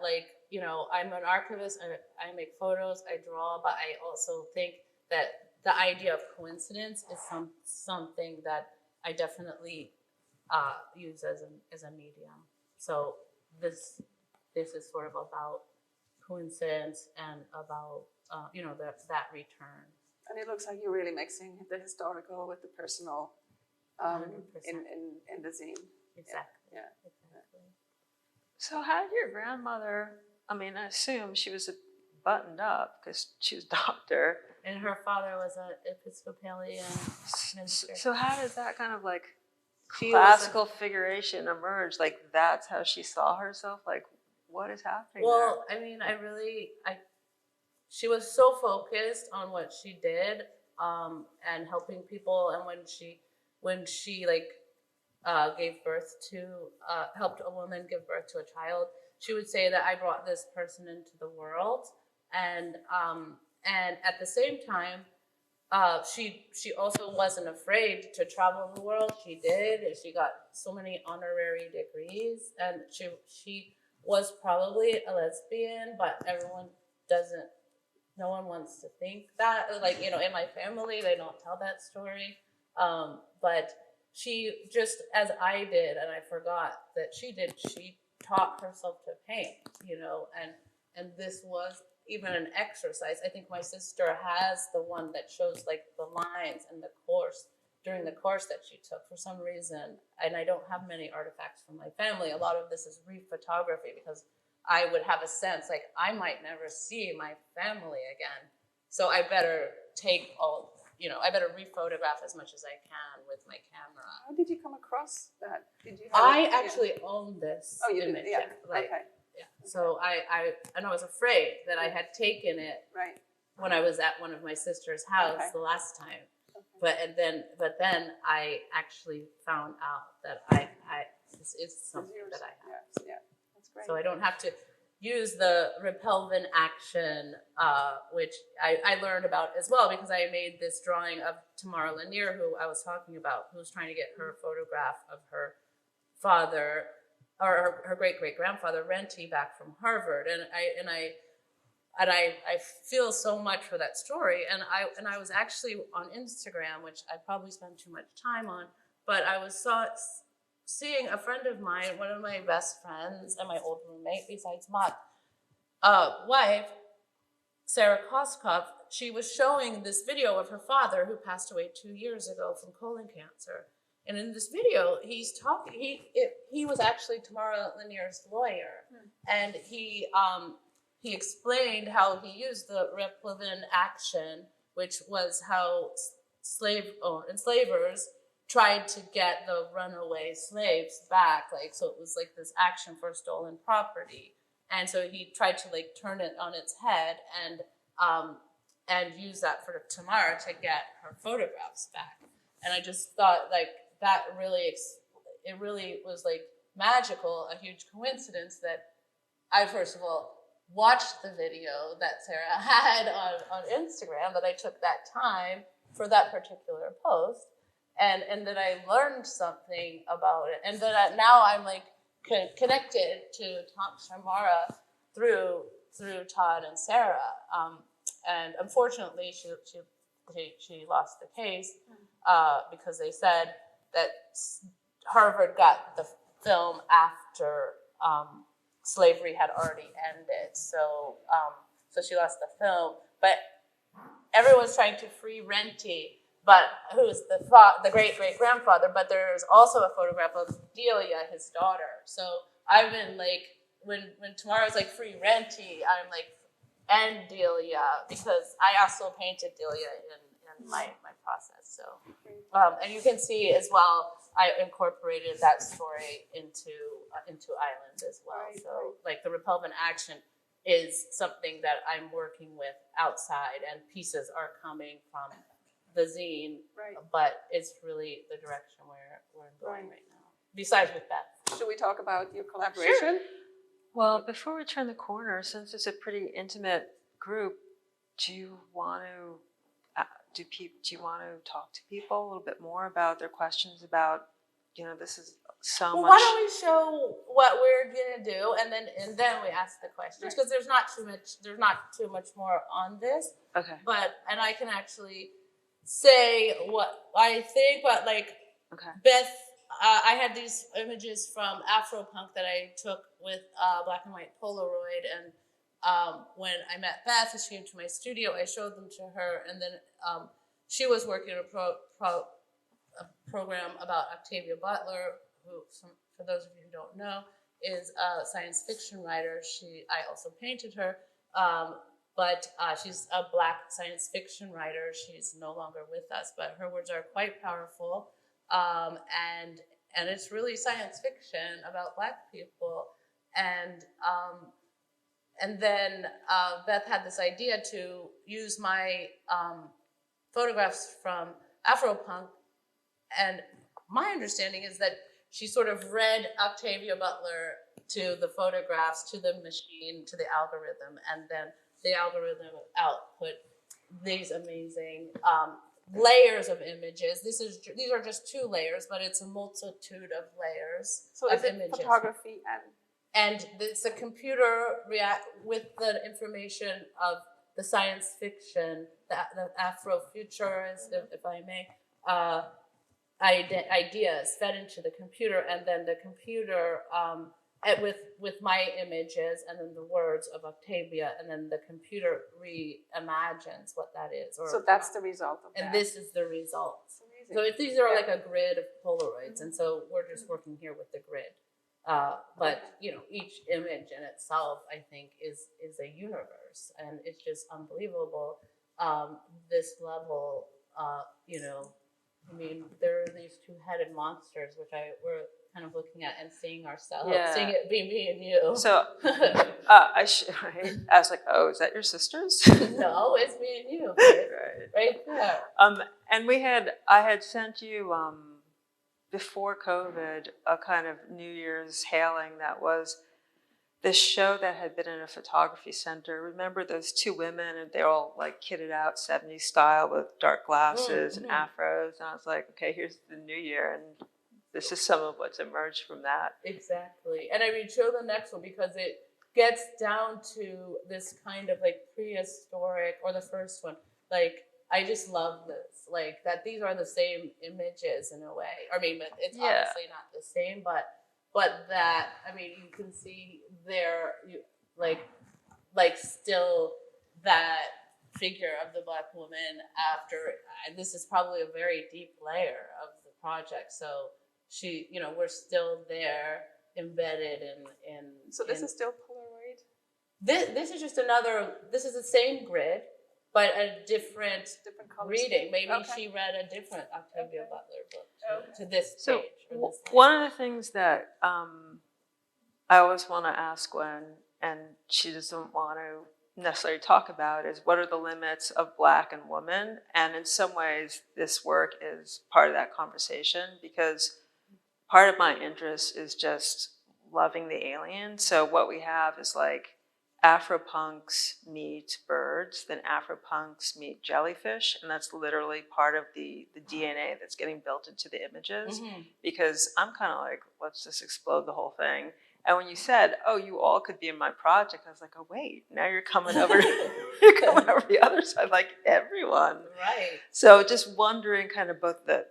I'm an archivist, I make photos, I draw, but I also think that the idea of coincidence is something that I definitely use as a medium. So this is sort of about coincidence and about that return. And it looks like you're really mixing the historical with the personal in the zine. Exactly. Yeah. Exactly. So how did your grandmother, I assume she was buttoned up because she was a doctor. And her father was an Episcopalian minister. So how does that kind of classical figuration emerge? That's how she saw herself? What is happening there? She was so focused on what she did, and helping people. And when she gave birth to, helped a woman give birth to a child, she would say that I brought this person into the world. And at the same time, she also wasn't afraid to travel the world. She did. She got so many honorary degrees, and she was probably a lesbian, but no one wants to think that. In my family, they don't tell that story. But she, just as I did, and I forgot that she taught herself to paint, and this was even an exercise. I think my sister has the one that shows the lines and the course during the course that she took for some reason. And I don't have many artifacts from my family. A lot of this is re-photography because I would have a sense I might never see my family again. So I better I better re-photograph as much as I can with my camera. How did you come across that? Did you? I actually own this. Oh, you image. did? Yeah. Okay. Yeah. So I was afraid that I had taken it when I was at one of my sister's house the last time. Okay. But then I actually found out that this is something that I have. Yeah. That's great. So I don't have to use the repelvent action, which I learned about as well because I made this drawing of Tamara Lanier, who I was talking about, who was trying to get her photograph of her father, or her great-great-grandfather, Renty, back from Harvard. And I feel so much for that story. And I was actually on Instagram, which I probably spend too much time on, but I was seeing a friend of mine, one of my best friends and my old roommate, besides Mott, wife, Sarah Koskov, she was showing this video of her father who passed away 2 years ago from colon cancer. And in this video, he's talking. He was actually Tamara Lanier's lawyer, and he explained how he used the Replevin action, which was how enslavers tried to get the runaway slaves back. Like, so it was like this action for stolen property, and so he tried to like turn it on its head and use that for Tamara to get her photographs back. And I just thought like that really, it really was like magical, a huge coincidence that I first of all watched the video that Sarah had on Instagram, that I took that time for that particular post, and that I learned something about it, and that now I'm like connected to Tamara through Todd and Sarah. And unfortunately, she lost the case because they said that Harvard got the film after slavery had already ended. So she lost the film. But everyone's trying to free Renty, but who's the great-great-grandfather. But there's also a photograph of Delia, his daughter. So I've been like, when Tamara's like free Renty, I'm like, and Delia, because I also painted Delia in my process. So, and you can see as well, I incorporated that story into Island as well. Right, So like the Repelvent action is something that I'm working with outside, and pieces are coming from the zine, Right. but it's really the direction we're going right now. Besides with Beth. Should we talk about your collaboration? Sure. Well, before we turn the corner, since it's a pretty intimate group, do you want to talk to people a little bit more about their questions about, this is so Well, much. why don't we show what we're gonna do, and then we ask the questions, because there's not too much more on this. Okay. And I can actually say what I think, but like Okay. Beth, I had these images from Afropunk that I took with black and white Polaroid, and when I met Beth, and she came to my studio, I showed them to her, and then she was working on a program about Octavia Butler, who, for those of you who don't know, is a science fiction writer. I also painted her, but she's a black science fiction writer. She's no longer with us, but her words are quite powerful. And it's really science fiction about black people. And then Beth had this idea to use my photographs from Afropunk. And my understanding is that she sort of read Octavia Butler to the photographs, to the machine, to the algorithm, and then the algorithm output these amazing layers of images. These are just 2 layers, but it's a multitude of layers. So of is it images. photography And it's a computer with the information of the science fiction, the Afrofuturist, if I may, ideas fed into the computer, and then the computer with my images, and then the words of Octavia, and then the computer reimagines what that is. so that's the result of that. And this is the result. Amazing. So these are like a grid of Polaroids, and so we're just working here with the grid. But each image in itself, I think, is a universe, and it's just unbelievable. This level, I mean, there are these 2-headed monsters, which we're kind of looking at and seeing ourselves, seeing it be me and you. So I was like, oh, is that your sisters? No, it's me and you, right there. And I had sent you before COVID a kind of New Year's hailing that was this show that had been in a photography center. Remember those 2 women, and they're all like kitted out 70s style with dark glasses and afros. And I was like, okay, here's the new year, and this is some of what's emerged from that. Exactly. And I mean, show the next one, because it gets down to this kind of like prehistoric, or the first one. Like, I just love this. Like, that these are the same images in a way. I mean, it's obviously not the same, but that, I mean, you can see there, like still that figure of the black woman after, this is probably a very deep layer of project. So she, we're still there, embedded in. So this is still Polaroid? This is just another. This is the same grid, but a different color reading. Maybe Okay. she read a different Octavia Butler book to this So stage. Or this one of the things that I always want to ask Gwen, and she doesn't want to necessarily talk about, is what are the limits of Black and woman? And in some ways, this work is part of that conversation, because part of my interest is just loving the alien. So what we have is like Afropunks meet birds, then Afropunks meet jellyfish, and that's literally part of the DNA that's getting built into the images. Because I'm kind of like, let's just explode the whole thing. And when you said, "Oh, you all could be in my project," I was like, "Oh wait, now you're coming over, you're coming over the other side, like everyone." Right. So just wondering, kind of both the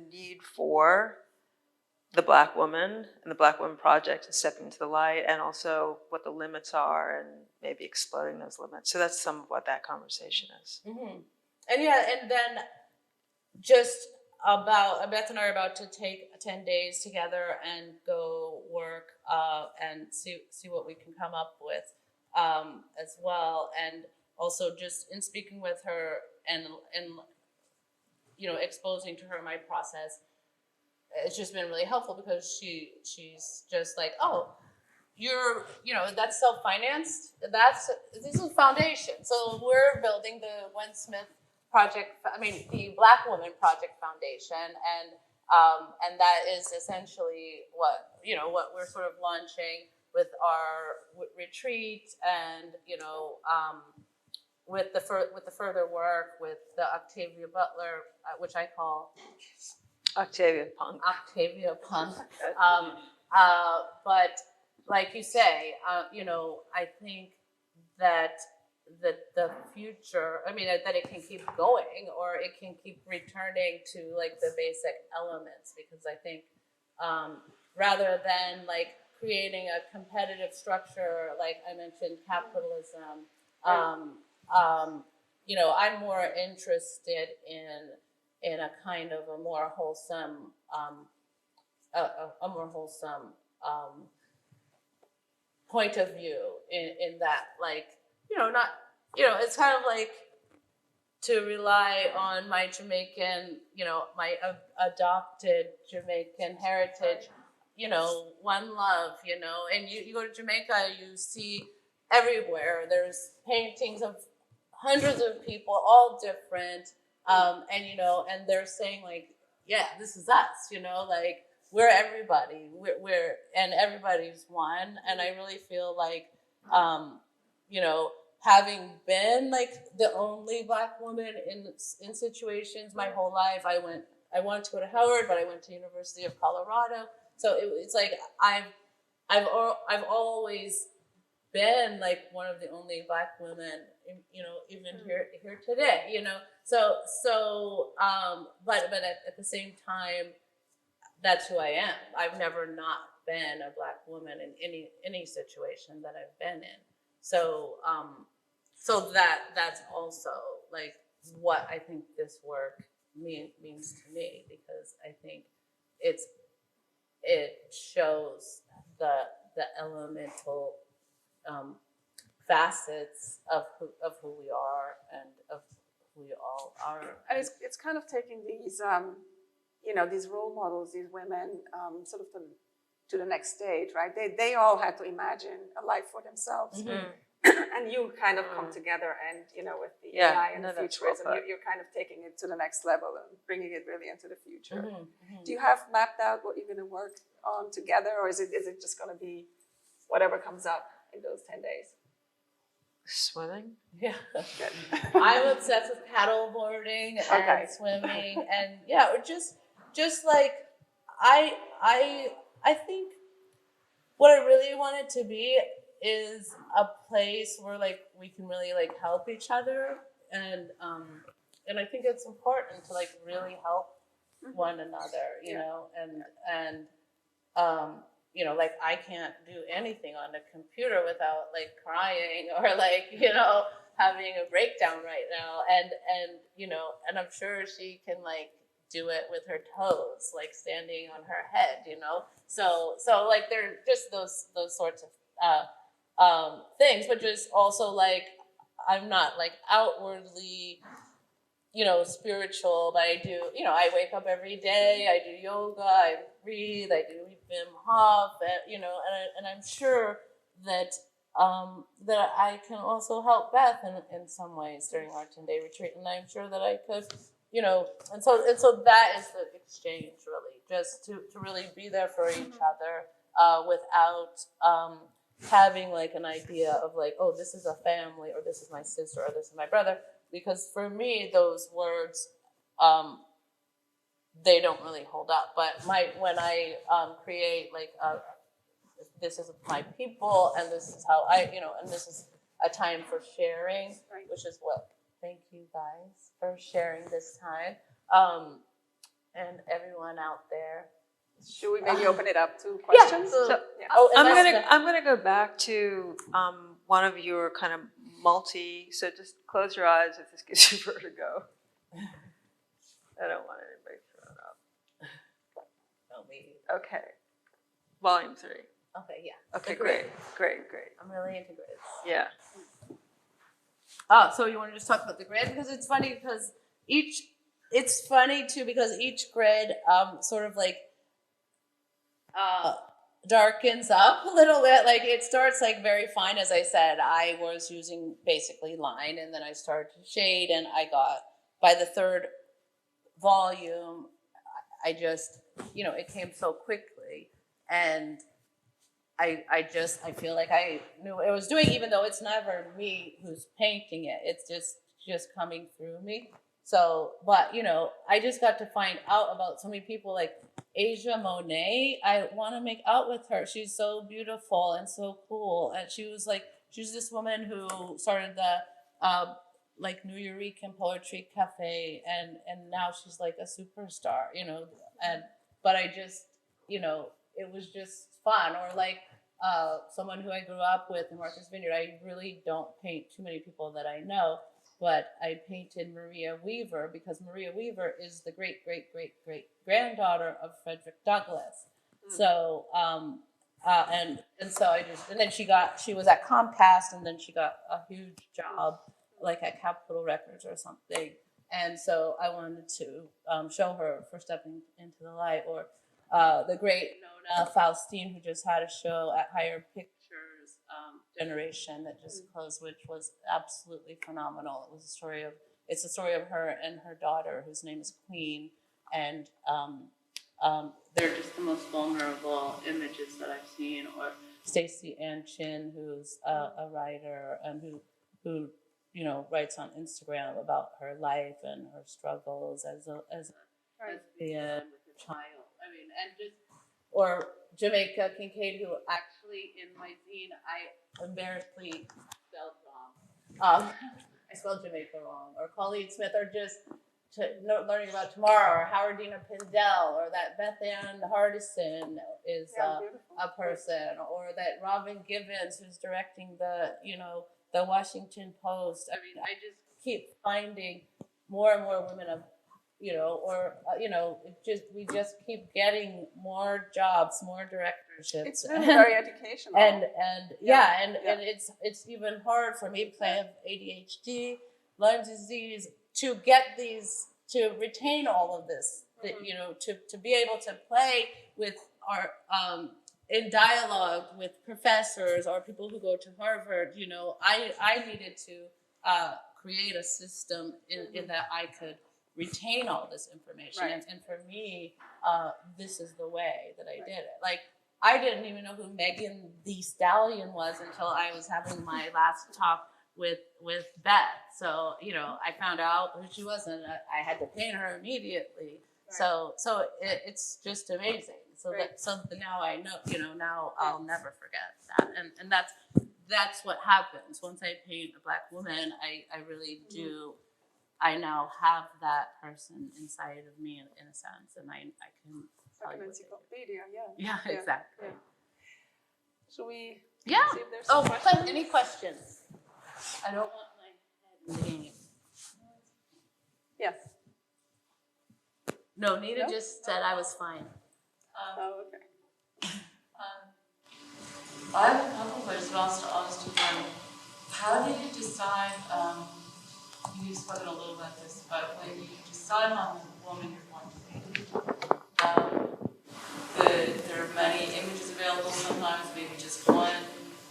need for the Black woman and the Black Woman Project and stepping into the light, and also what the limits are and maybe exploding those limits. So that's some of what that conversation is. And then just Beth and I are about to take 10 days together and go work and see what we can come up with as well. And also just in speaking with her and exposing to her my process, it's just been really helpful, because she's just like, oh, you're, that's self-financed. This is a foundation. So we're building the Gwen Smith the Black Woman Project Foundation, and that is essentially what we're sort of launching with our retreat, and with the further work with the Octavia Butler, which I call Octavia Punk. But like you say, I think that the future, that it can keep going, or it can keep returning to like the basic elements, because I think rather than like creating a competitive structure, like I mentioned, capitalism, I'm more interested in a kind of a more wholesome, point of view in that, like, it's kind of like to rely on my Jamaican, my adopted Jamaican heritage, one love, and you go to Jamaica, you see everywhere, there's paintings of hundreds of people, all different, and they're saying like, yeah, this is us, like we're everybody, and everybody's one. And I really feel like, having been like the only Black woman in situations my whole life, I wanted to go to Howard, but I went to University of Colorado. So it's like I've always been like one of the only Black women, even here today, but at the same time, that's who I am. I've never not been a Black woman in any situation that I've been in. So that's also like what I think this work means to me, because I think it shows the elemental facets of who we are and of who we all are. And it's kind of taking these these role models, these women, sort of to the next stage, right? They all had to imagine a life for themselves. And you kind of come together and, with the AI and the futurism, you're kind of taking it to the next level and bringing it really into the future. Do you have mapped out what you're going to work on together, or is it just going to be whatever comes up in those 10 days? Swimming? Yeah. I'm obsessed with paddle boarding and swimming, and just like I think what I really want it to be is a place where like we can really like help each other, and I think it's important to like really help one another, and like I can't do anything on a computer without like crying or like having a breakdown right now, and I'm sure she can like do it with her toes, like standing on her head, you know? So like there are just those sorts of things, but just also like, I'm not like outwardly, you know, spiritual, but I do, you know, I wake up every day, I do yoga, I breathe, I do Wim Hof, and, you know, and I'm sure that that I can also help Beth in some ways during our 10-day retreat, and I'm sure that I could, you know, and so that is the exchange, really, just to really be there for each other without having like an idea of like, oh, this is a family, or this is my sister, or this is my brother, because for me those words they don't really hold up. But when I create like this is my people, and this is how I, you know, and this is a time for sharing, which is what, thank you guys for sharing this time, and everyone out there. Should we maybe open it up to questions? Yeah. Yeah. Oh, I'm gonna go back to one of your kind of so just close your eyes if this gives you vertigo. I don't want anybody thrown up. No, me. Okay. Volume 3. Okay, yeah. Okay, The grid. great. I'm really into grids. Yeah. Oh, so you want to just talk about the grid? Because it's funny because it's funny too because each grid sort of like darkens up a little bit. Like it starts like very fine. As I said, I was using basically line, and then I started to shade, and I got, by the third volume, I just, you know, it came so quickly, and I feel like I knew what I was doing, even though it's never me who's painting it. It's just coming through me. So, but, you know, I just got to find out about so many people, like Asia Monet. I want to make out with her. She's so beautiful and so cool. And she's this woman who started the like New Eurekan Poetry Cafe, and now she's like a superstar, you know. But I just, you know, it was just fun. Or like someone who I grew up with in Martha's Vineyard. I really don't paint too many people that I know, but I painted Maria Weaver because Maria Weaver is the great granddaughter of Frederick Douglass. So and so and then she was at Comcast, and then she got a huge job like at Capitol Records or something. And so I wanted to show her for stepping into the light. Or the great Nona Faustine, who just had a show at Higher Pictures Generation that just closed, which was absolutely phenomenal. It's a story of her and her daughter, whose name is Queen, and they're just the most vulnerable images that I've seen. Or Stacey Ann Chin, who's a writer and who you know, writes on Instagram about her life and her struggles as a lesbian with a child. I mean, and just, or Jamaica Kincaid, who actually in my zine I embarrassingly spelled wrong. I spelled Jamaica wrong. Or Colleen Smith, or just learning about tomorrow, or Howardina Pindell, or that Beth Ann Hardison is a person, or that Robin Givens, who's directing the Washington Post. I mean, I just keep finding more and more women of, you know, or we just keep getting more jobs, more directorships. It's really very educational. And it's even hard for me because I have ADHD, Lyme disease, to get these, to retain all of this, you know, to be able to play with our in dialogue with professors or people who go to Harvard. You know, I needed to create a system in that I could retain all this information. Right. And for me, this is the way that I did it. Like, I didn't even know who Megan Thee Stallion was until I was having my last talk with Beth. So, you know, I found out who she was, and I had to paint her immediately. Right. So it's just amazing. So now I know, you know, now I'll never forget that. And that's what happens. Once I paint a Black woman, I really do. I now have that person inside of me in a sense, and I can tell you what they do. Yeah, exactly. Yeah. Should we see if there's some questions? Any questions? I don't want my head in the game. Yes. No, Nina No? just said I was fine. Oh, okay. I have a couple questions, but I'll ask you one. How do you decide, you've spoken a little about this, but when you decide on the woman you're going to paint, there are many images available sometimes, maybe just one.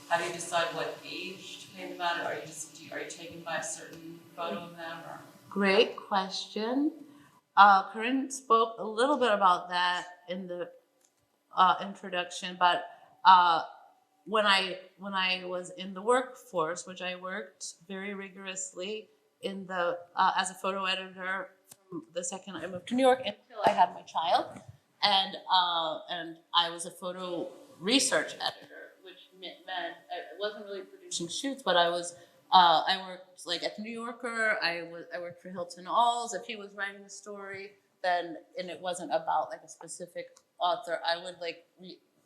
How do you decide what age to paint them at? Are you taken by a certain photo of them? Or? Great question. Corinne spoke a little bit about that in the introduction, but when I was in the workforce, which I worked very rigorously in the as a photo editor from the second I moved to New York until I had my child, and I was a photo research editor, which meant I wasn't really producing shoots, but I was. I worked like at the New Yorker. I worked for Hilton Alls. If he was writing a story, then and it wasn't about like a specific author, I would like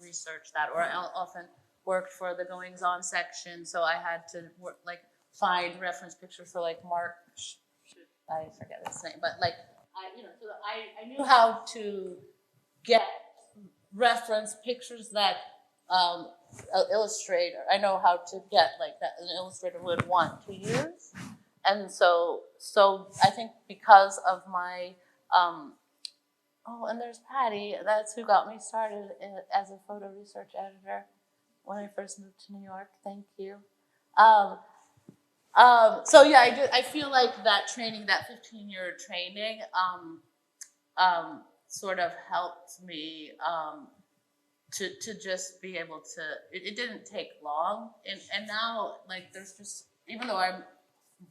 research that. Or I often worked for the goings on section, so I had to work, like find reference pictures for like Mark. I forget his name, but like so I knew how to get reference pictures that. An illustrator, I know how to get like that an illustrator would want to use, and so I think because of my and there's Patty, that's who got me started as a photo research editor when I first moved to New York. Thank you. So yeah, I feel like that training, that 15-year training, sort of helped me. To just be able to, it didn't take long, and now like there's just, even though I'm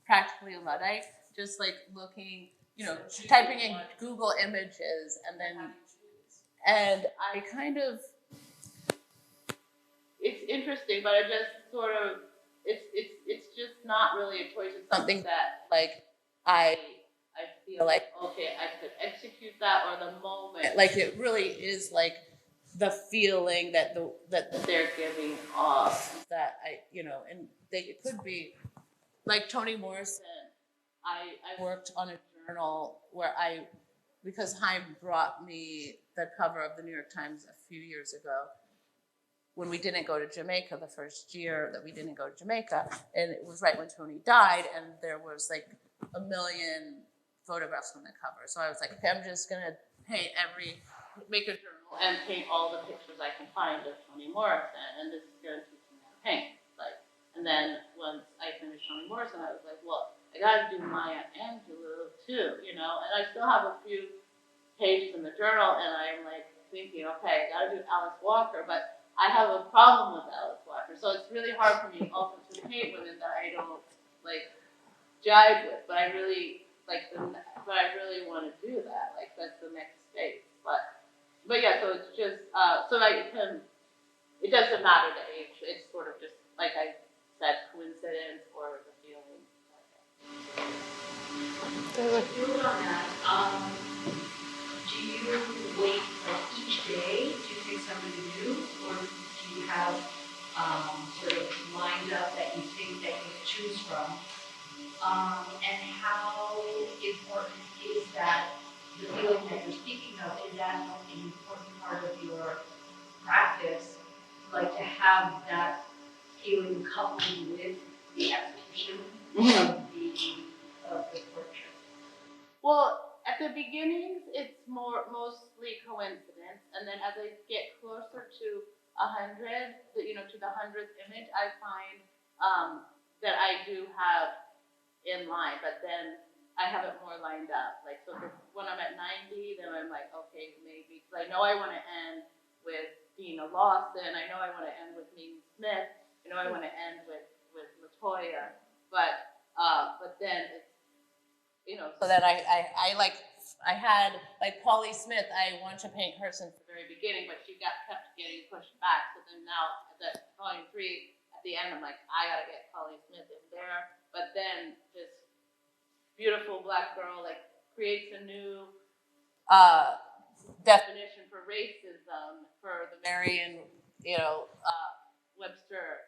practically a Luddite, just like looking, typing in Google images and I kind of, it's interesting, but I just sort of, it's just not really a choice. It's something that like I feel like okay, I could execute that, or the moment, like it really is like. The feeling that they're giving off, that and it could be like Toni Morrison. I worked on a journal where because Haim brought me the cover of the New York Times a few years ago when we didn't go to Jamaica, the first year that we didn't go to Jamaica, and it was right when Toni died, and there was like a million photographs on the cover. So I was like, okay, I'm just gonna make a journal and paint all the pictures I can find of Toni Morrison, and this is going to teach me how to paint. And then once I finished Toni Morrison, I was like, well, I got to do Maya Angelou too, and I still have a few pages in the journal, and I'm like thinking, okay, I got to do Alice Walker, but I have a problem with Alice Walker, so it's really hard for me also to paint women that I don't like jive with, but I really want to do that. Like that's the next stage, But yeah, so it's just it doesn't matter the age. It's sort of just like I said, coincidence or the feeling. To build on that, do you wait like each day to pick somebody new, or do you have sort of lined up that you think that you choose from? And how important is that? The feeling that you're speaking of, is that an important part of your practice, like to have that feeling coupled with the execution of the portrait? Well, at the beginnings, it's mostly coincidence, and then as I get closer to 100, to the 100th image, I find that I do have in line, but then I have it more lined up. Like, so when I'm at 90, then I'm like, okay, maybe, because I know I want to end with Dina Lawson. I know I want to end with Mimi Smith. I know I want to end with LaToya. But then it's, so that I had like Pauly Smith. I wanted to paint her since the very beginning, but she kept getting pushed back. So then now at volume 3 at the end, I'm like, I gotta get Pauly Smith in there. But then this beautiful Black girl like creates a new definition for racism for the Merriam, Webster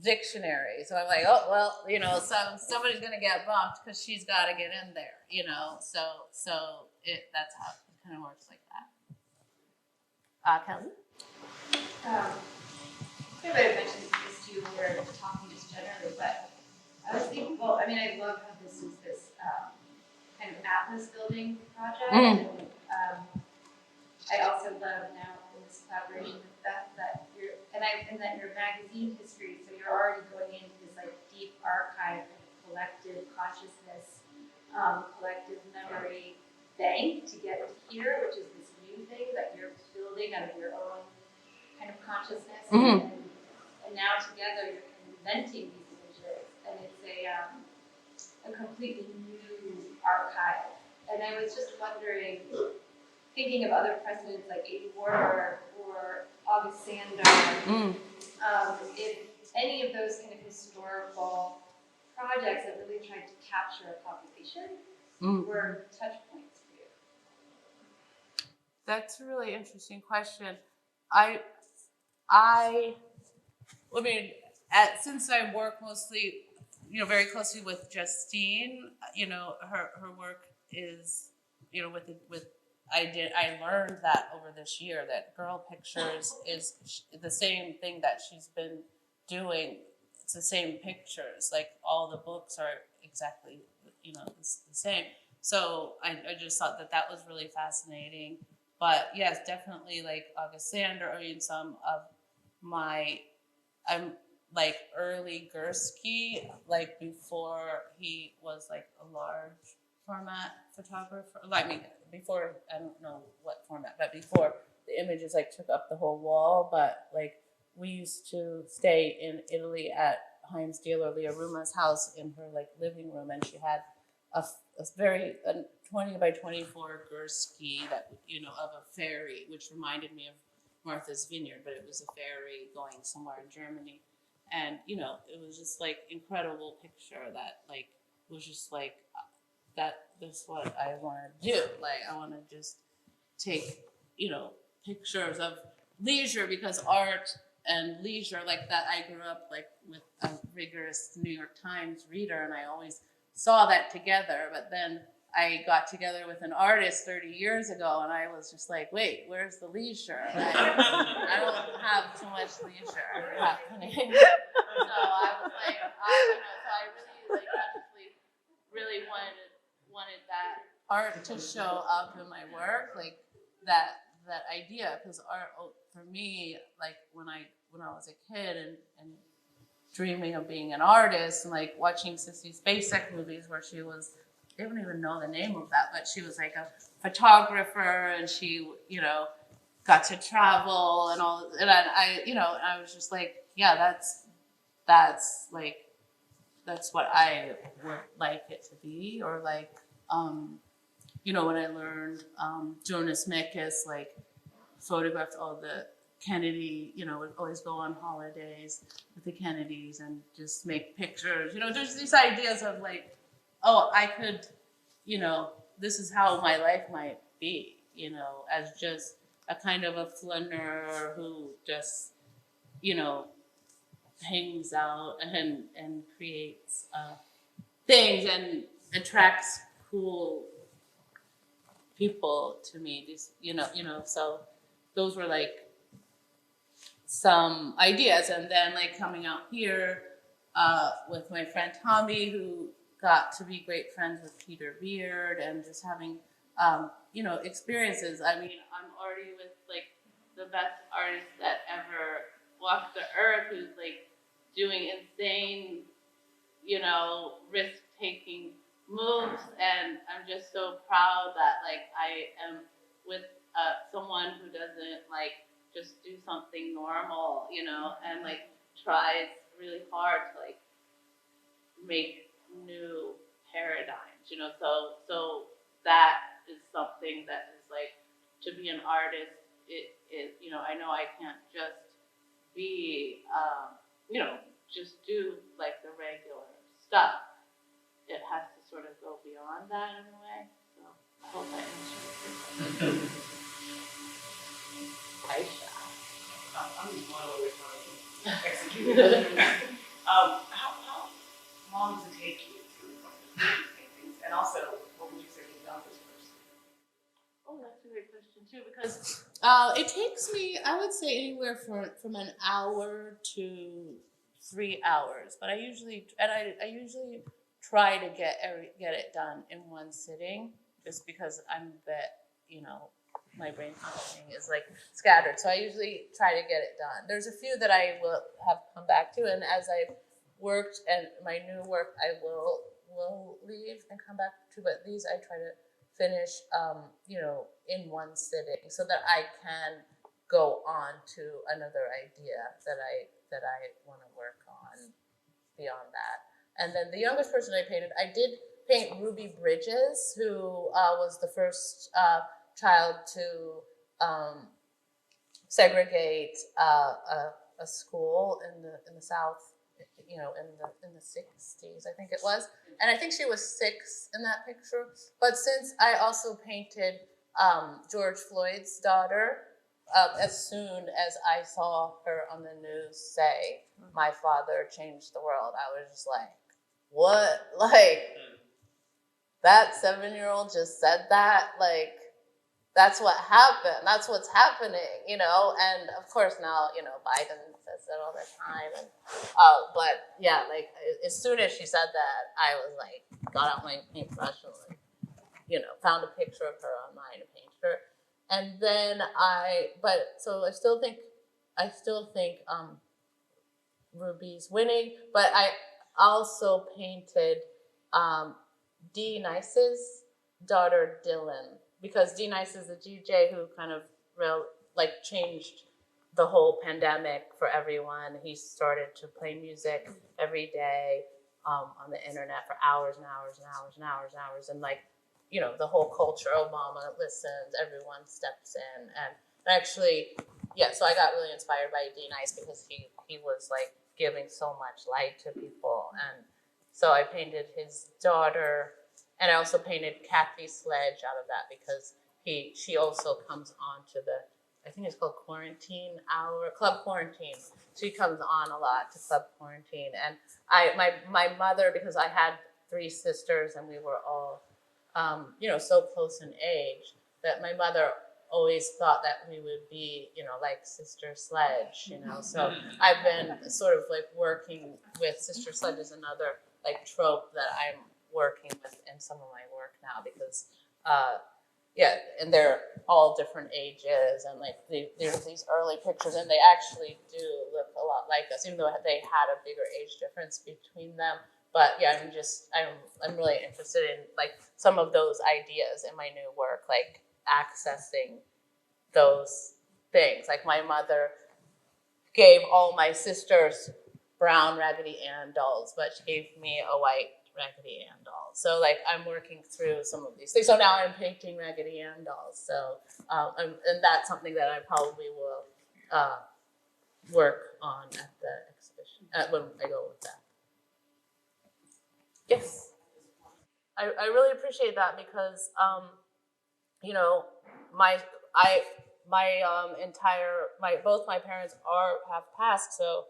dictionary. So I'm like, oh well, somebody's gonna get bumped because she's got to get in there, So that's how. kind of works like that. Kelly? I might have mentioned this to you when we were talking just generally, but I was thinking, well, I mean, I love how this is this kind of atlas building project. And, I also love now in this collaboration with Beth that that your magazine history, so you're already going into this like deep archive of collective consciousness, collective memory bank to get to here, which is this new thing that you're building out of your own kind of consciousness. And now together you're kind of inventing these images, and it's a completely new archive. And I was just wondering, thinking of other precedents like Amy Warner or August Sander, if any of those kind of historical projects that really tried to capture a population were touch points for you. That's a really interesting question. Since I work mostly, very closely with Justine, her work is, I learned that over this year that Girl Pictures is the same thing that she's been doing. It's the same pictures. Like all the books are exactly, the same. So I just thought that was really fascinating. But yes, definitely like August Sander. Some of I'm like early Gursky, like before he was like a large format photographer. Before, I don't know what format, but before the images like took up the whole wall. But like we used to stay in Italy at Heinz dealer Leah Ruma's house in her like living room, and she had a 20 by 24 Gursky that of a ferry, which reminded me of Martha's Vineyard, but it was a ferry going somewhere in Germany, and it was just like incredible picture that like was just like that's what I want to do. Like I want to just take pictures of leisure, because art and leisure like that. I grew up like with a rigorous New York Times reader, and I always saw that together. But then I got together with an artist 30 years ago, and I was just like, wait, where's the leisure? I don't have too much leisure happening. So I was like, so I really like consciously really wanted that art to show up in my work, like that idea, because art for me, like when I was a kid and dreaming of being an artist and like watching Sissy Spacek movies where she was, I don't even know the name of that, but she was like a photographer, and she got to travel and all, and I was just like, yeah, that's what I would like it to be. Or like when I learned Jonas Mekas like photographed all the Kennedy, would always go on holidays with the Kennedys and just make pictures. There's these ideas of like, oh, I could, this is how my life might be, as just a kind of a flaneur who just, hangs out and creates things and attracts cool people to me. So those were like some ideas. And then like coming out here with my friend Tommy, who got to be great friends with Peter Beard, and just having experiences. I mean, I'm already with like the best artist that ever walked the earth, who's like doing insane, risk-taking moves, and I'm just so proud that like I am with someone who doesn't like just do something normal, and like tries really hard to like make new paradigms, so that is something that is like, to be an artist, it is, I know I can't just be, just do like the regular stuff. It has to sort of go beyond that in a way. So I hope that answers your question. Aisha. I'm just blown away from executing. How long does it take you to make these paintings? And also, what would you say the youngest person? Oh, that's a question too, because it takes me, I would say, anywhere from an hour to 3 hours. But I usually try to get it done in one sitting, just because I'm a bit, my brain functioning is like scattered. So I usually try to get it done. There's a few that I will have come back to, and as I've worked and my new work, I will leave and come back to. But these I try to finish, in one sitting, so that I can go on to another idea that I want to work on beyond that. And then the youngest person I did paint Ruby Bridges, who was the first child to segregate a school in the South, in the 60s, I think it was. And I think she was 6 in that picture. But since I also painted George Floyd's daughter, as soon as I saw her on the news say, "My father changed the world," I was just like, what? Like, that 7-year-old just said that? Like, that's what happened. That's what's happening, And of course now, Biden says it all the time. And, but yeah, like as soon as she said that, I was like, got out my paintbrush and found a picture of her online and painted her. And then I still think Ruby's winning, but I also painted Dee Nice's daughter, Dylan, because Dee Nice is a DJ who kind of changed the whole pandemic for everyone. He started to play music every day on the internet for hours and hours and hours and hours and hours, and the whole culture. Obama listens, everyone steps in, and actually, so I got really inspired by Dee Nice because he was giving so much light to people, and so I painted his daughter, and I also painted Kathy Sledge out of that because she also comes on to I think it's called Club Quarantine. She comes on a lot to Club Quarantine, and my mother, because I had 3 sisters and we were all so close in age, that my mother always thought that we would be, like Sister Sledge, So I've been sort of working with Sister Sledge is another trope that I'm working with in some of my work now, because and they're all different ages, and there's these early pictures, and they actually do look a lot like us, even though they had a bigger age difference between them. But yeah, I'm really interested in some of those ideas in my new work, accessing those things. My mother gave all my sisters brown Raggedy Ann dolls, but she gave me a white Raggedy Ann doll. So I'm working through some of these things. So now I'm painting Raggedy Ann dolls. So and that's something that I probably will work on at the exhibition when I go with that. Yes, I really appreciate that because both my parents have passed, so.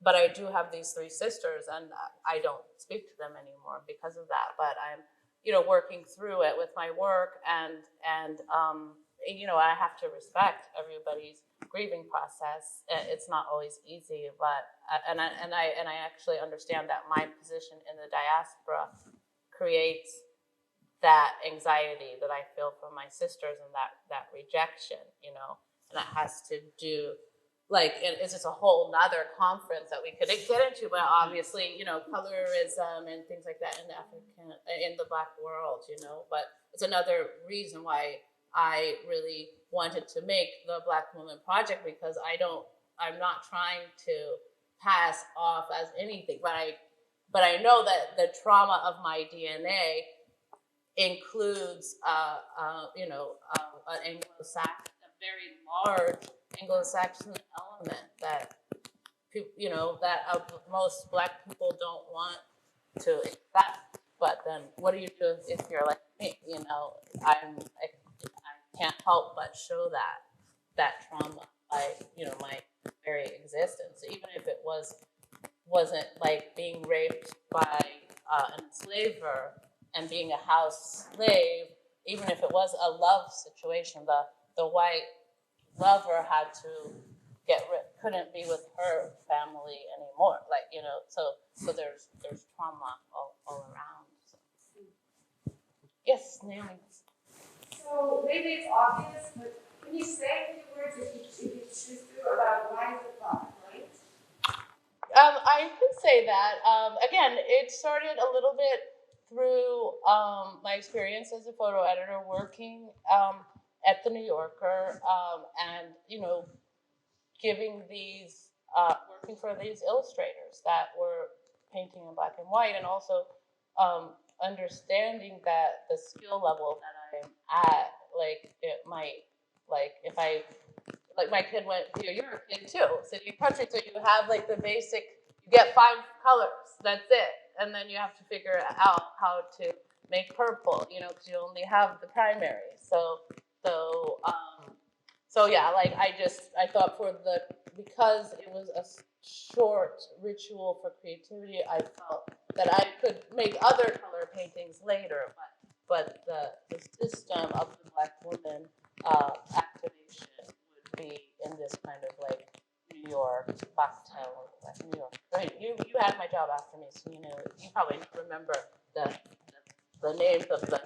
But I do have these 3 sisters, and I don't speak to them anymore because of that. But I'm, working through it with my work, and I have to respect everybody's grieving process. It's not always easy, but and I actually understand that my position in the diaspora creates that anxiety that I feel from my sisters and that rejection, and it has to do. It's just a whole nother conference that we could get into, but obviously, colorism and things like that in the Black world, but it's another reason why I really wanted to make the Black Woman Project, because I'm not trying to pass off as anything, but I know that the trauma of my DNA includes, an Anglo-Saxon, a very large Anglo-Saxon element that most Black people don't want to accept. But then, what do you do if you're like me? I can't help but show that trauma by my very existence, even if it wasn't being raped by an enslaver and being a house slave. Even if it was a love situation, the white lover had to couldn't be with her family anymore. Like, you know, so there's trauma all around. So. Yes, Naomi. So maybe it's obvious, but can you say a few words if you choose to about why the black and white? I can say that. Again, it started a little bit through my experience as a photo editor working at the New Yorker, and you know, giving these working for these illustrators that were painting in black and white, and also understanding that the skill level that I'm at, like it might, like if I. Like my kid went, you're a kid too, City and Country, so you have like the basic, you get 5 colors, that's it. And then you have to figure out how to make purple, you know, because you only have the primary. So yeah, like I thought because it was a short ritual for creativity, I felt that I could make other color paintings later, but the system of the Black woman activation be in this kind of like New York, Boston, like New York. Right? You had my job after me, so you probably remember the names of the.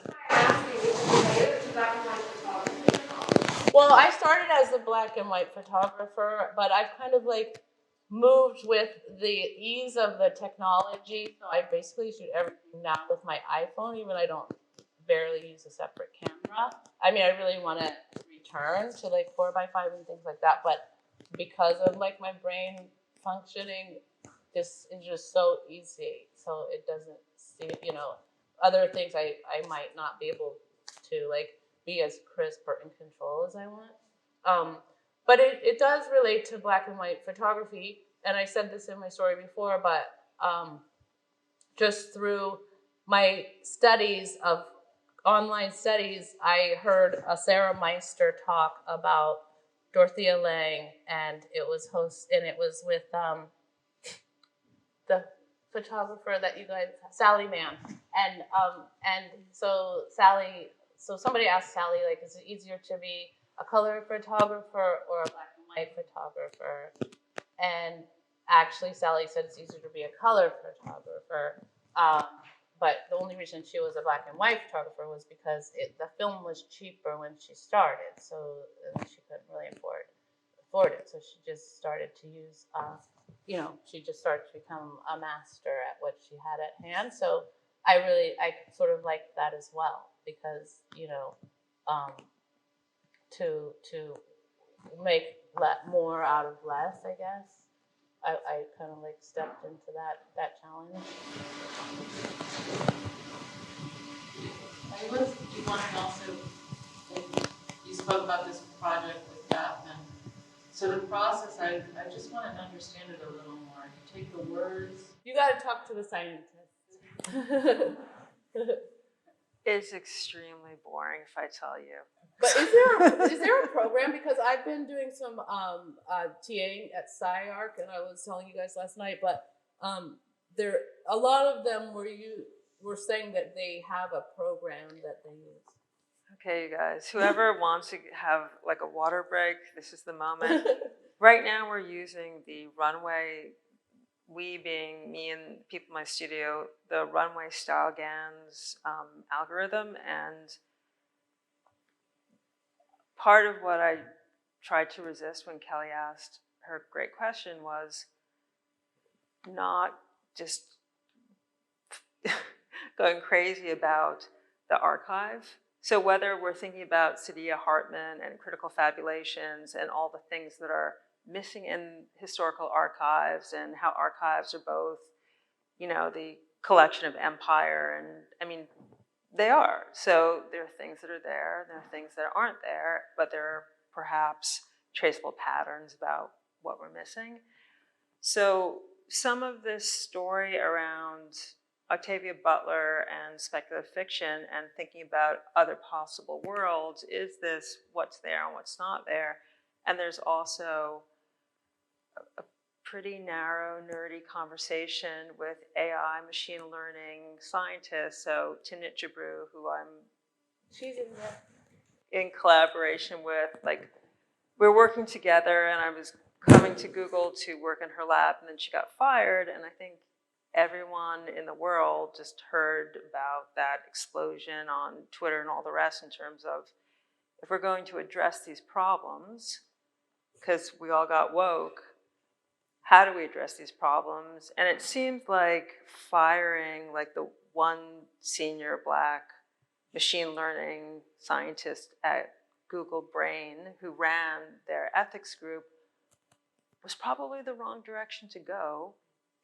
Well, I started as a black and white photographer, but I've kind of like moved with the ease of the technology. So I basically shoot everything now with my iPhone, even I don't barely use a separate camera. I mean, I really want to return to like 4x5 and things like that, but because of like my brain functioning, this is just so easy. So it doesn't see, you know, other things I might not be able to like be as crisp or in control as I want. But it does relate to black and white photography. And I said this in my story before, but just through my studies of online studies, I heard a Sarah Meister talk about Dorothea Lange, and it was with the photographer that you guys, Sally Mann, and so somebody asked Sally, like, is it easier to be a color photographer or a black and white photographer? And actually, Sally said it's easier to be a color photographer. But the only reason she was a black and white photographer was because the film was cheaper when she started, so she couldn't really afford it. So she just started to use, she just started to become a master at what she had at hand. So I sort of liked that as well, because to make more out of less, I guess. I kind of like stepped into that challenge. I was wondering also, you spoke about this project with Beth, and so the process, I just wanted to understand it a little more. You take the words. You got to talk to the scientist. It's extremely boring if I tell you. But is there a program? Because I've been doing some TAing at SciArc, and I was telling you guys last night, but there a lot of them were saying that they have a program that they use. Okay, you guys, whoever wants to have like a water break, this is the moment. Right now we're using the runway, we being me and people in my studio, the runway style GANs algorithm. And part of what I tried to resist when Kelly asked her great question was not just going crazy about the archive. So whether we're thinking about Saidiya Hartman and critical fabulations and all the things that are missing in historical archives, and how archives are both, the collection of empire, and I mean, they are. So there are things that are there, there are things that aren't there, but there are perhaps traceable patterns about what we're missing. So some of this story around Octavia Butler and speculative fiction and thinking about other possible worlds is this what's there and what's not there. And there's also a pretty narrow, nerdy conversation with AI, machine learning scientists. So Timnit Jabru, who She's in there. in collaboration with, like, we're working together, and I was coming to Google to work in her lab, and then she got fired, and I think everyone in the world just heard about that explosion on Twitter and all the rest in terms of, if we're going to address these problems, because we all got woke, how do we address these problems? And it seemed like firing like the one senior Black machine learning scientist at Google Brain who ran their ethics group was probably the wrong direction to go,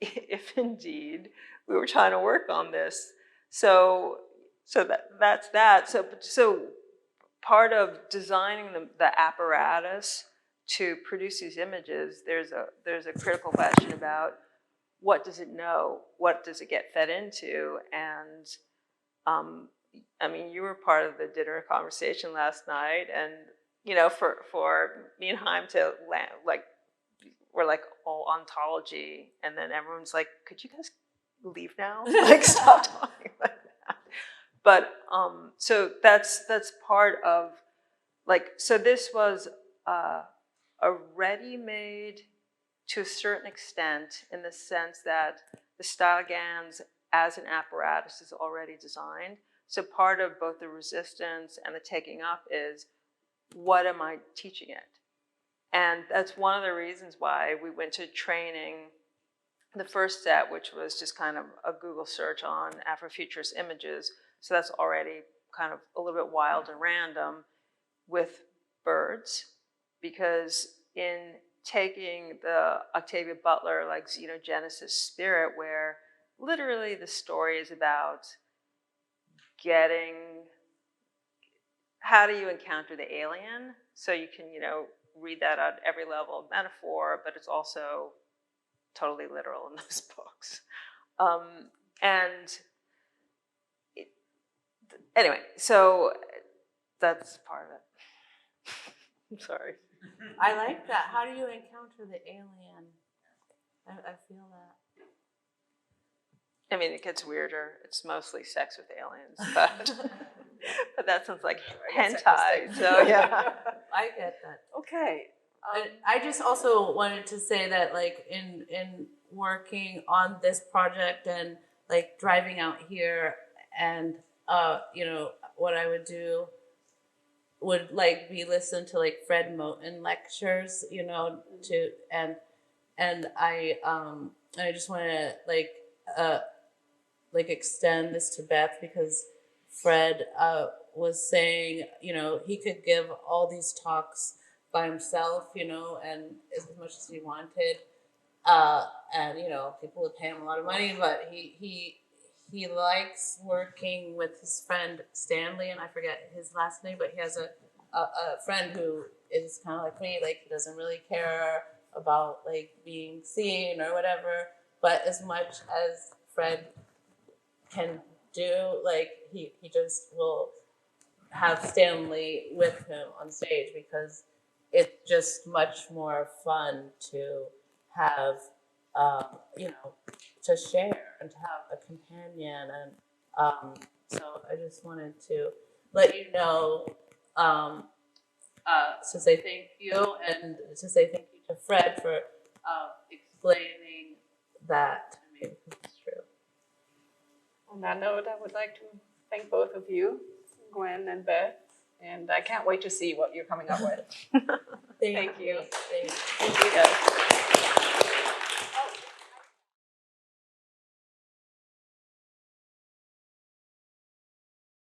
if indeed we were trying to work on this. So that's that. So part of designing the apparatus to produce these images, there's a critical question about what does it know, what does it get fed into, and I mean, you were part of the dinner conversation last night, and for me and Chaim to land, like, we're like all ontology, and then everyone's like, could you guys leave now? Like, stop talking like that. But so that's part of, like, so this was a ready-made to a certain extent, in the sense that the StyleGANs as an apparatus is already designed. So part of both the resistance and the taking up is, what am I teaching it? And that's one of the reasons why we went to training the first set, which was just kind of a Google search on Afrofuturist images. So that's already kind of a little bit wild and random, with birds, because in taking the Octavia Butler, like, xenogenesis spirit, where literally the story is about how do you encounter the alien? So you can, read that at every level of metaphor, but it's also totally literal in those books. Anyway, so that's part of it. I'm sorry. I like that. How do you encounter the alien? I feel that. I mean, it gets weirder. It's mostly sex with aliens, but that sounds like hentai. So yeah, I get that. Okay. I just also wanted to say that, like, in working on this project and, like, driving out here, and what I would do would, like, be listen to, like, Fred Moten lectures, and I just want to like extend this to Beth, because Fred was saying, he could give all these talks by himself, and as much as he wanted, and people would pay him a lot of money, but he likes working with his friend Stanley, and I forget his last name, but he has a friend who is kind of like me, like, he doesn't really care about, like, being seen or whatever, but as much as Fred can do, like, he just will have Stanley with him on stage, because it's just much more fun to have, to share and to have a companion. And so I just wanted to let you know, to say thank you, and to say thank you to Fred for explaining that to me, because it's true. On that note, I would like to thank both of you, Gwen and Beth, and I can't wait to see what you're coming up with. Thank you. Thank you. Thank you, guys.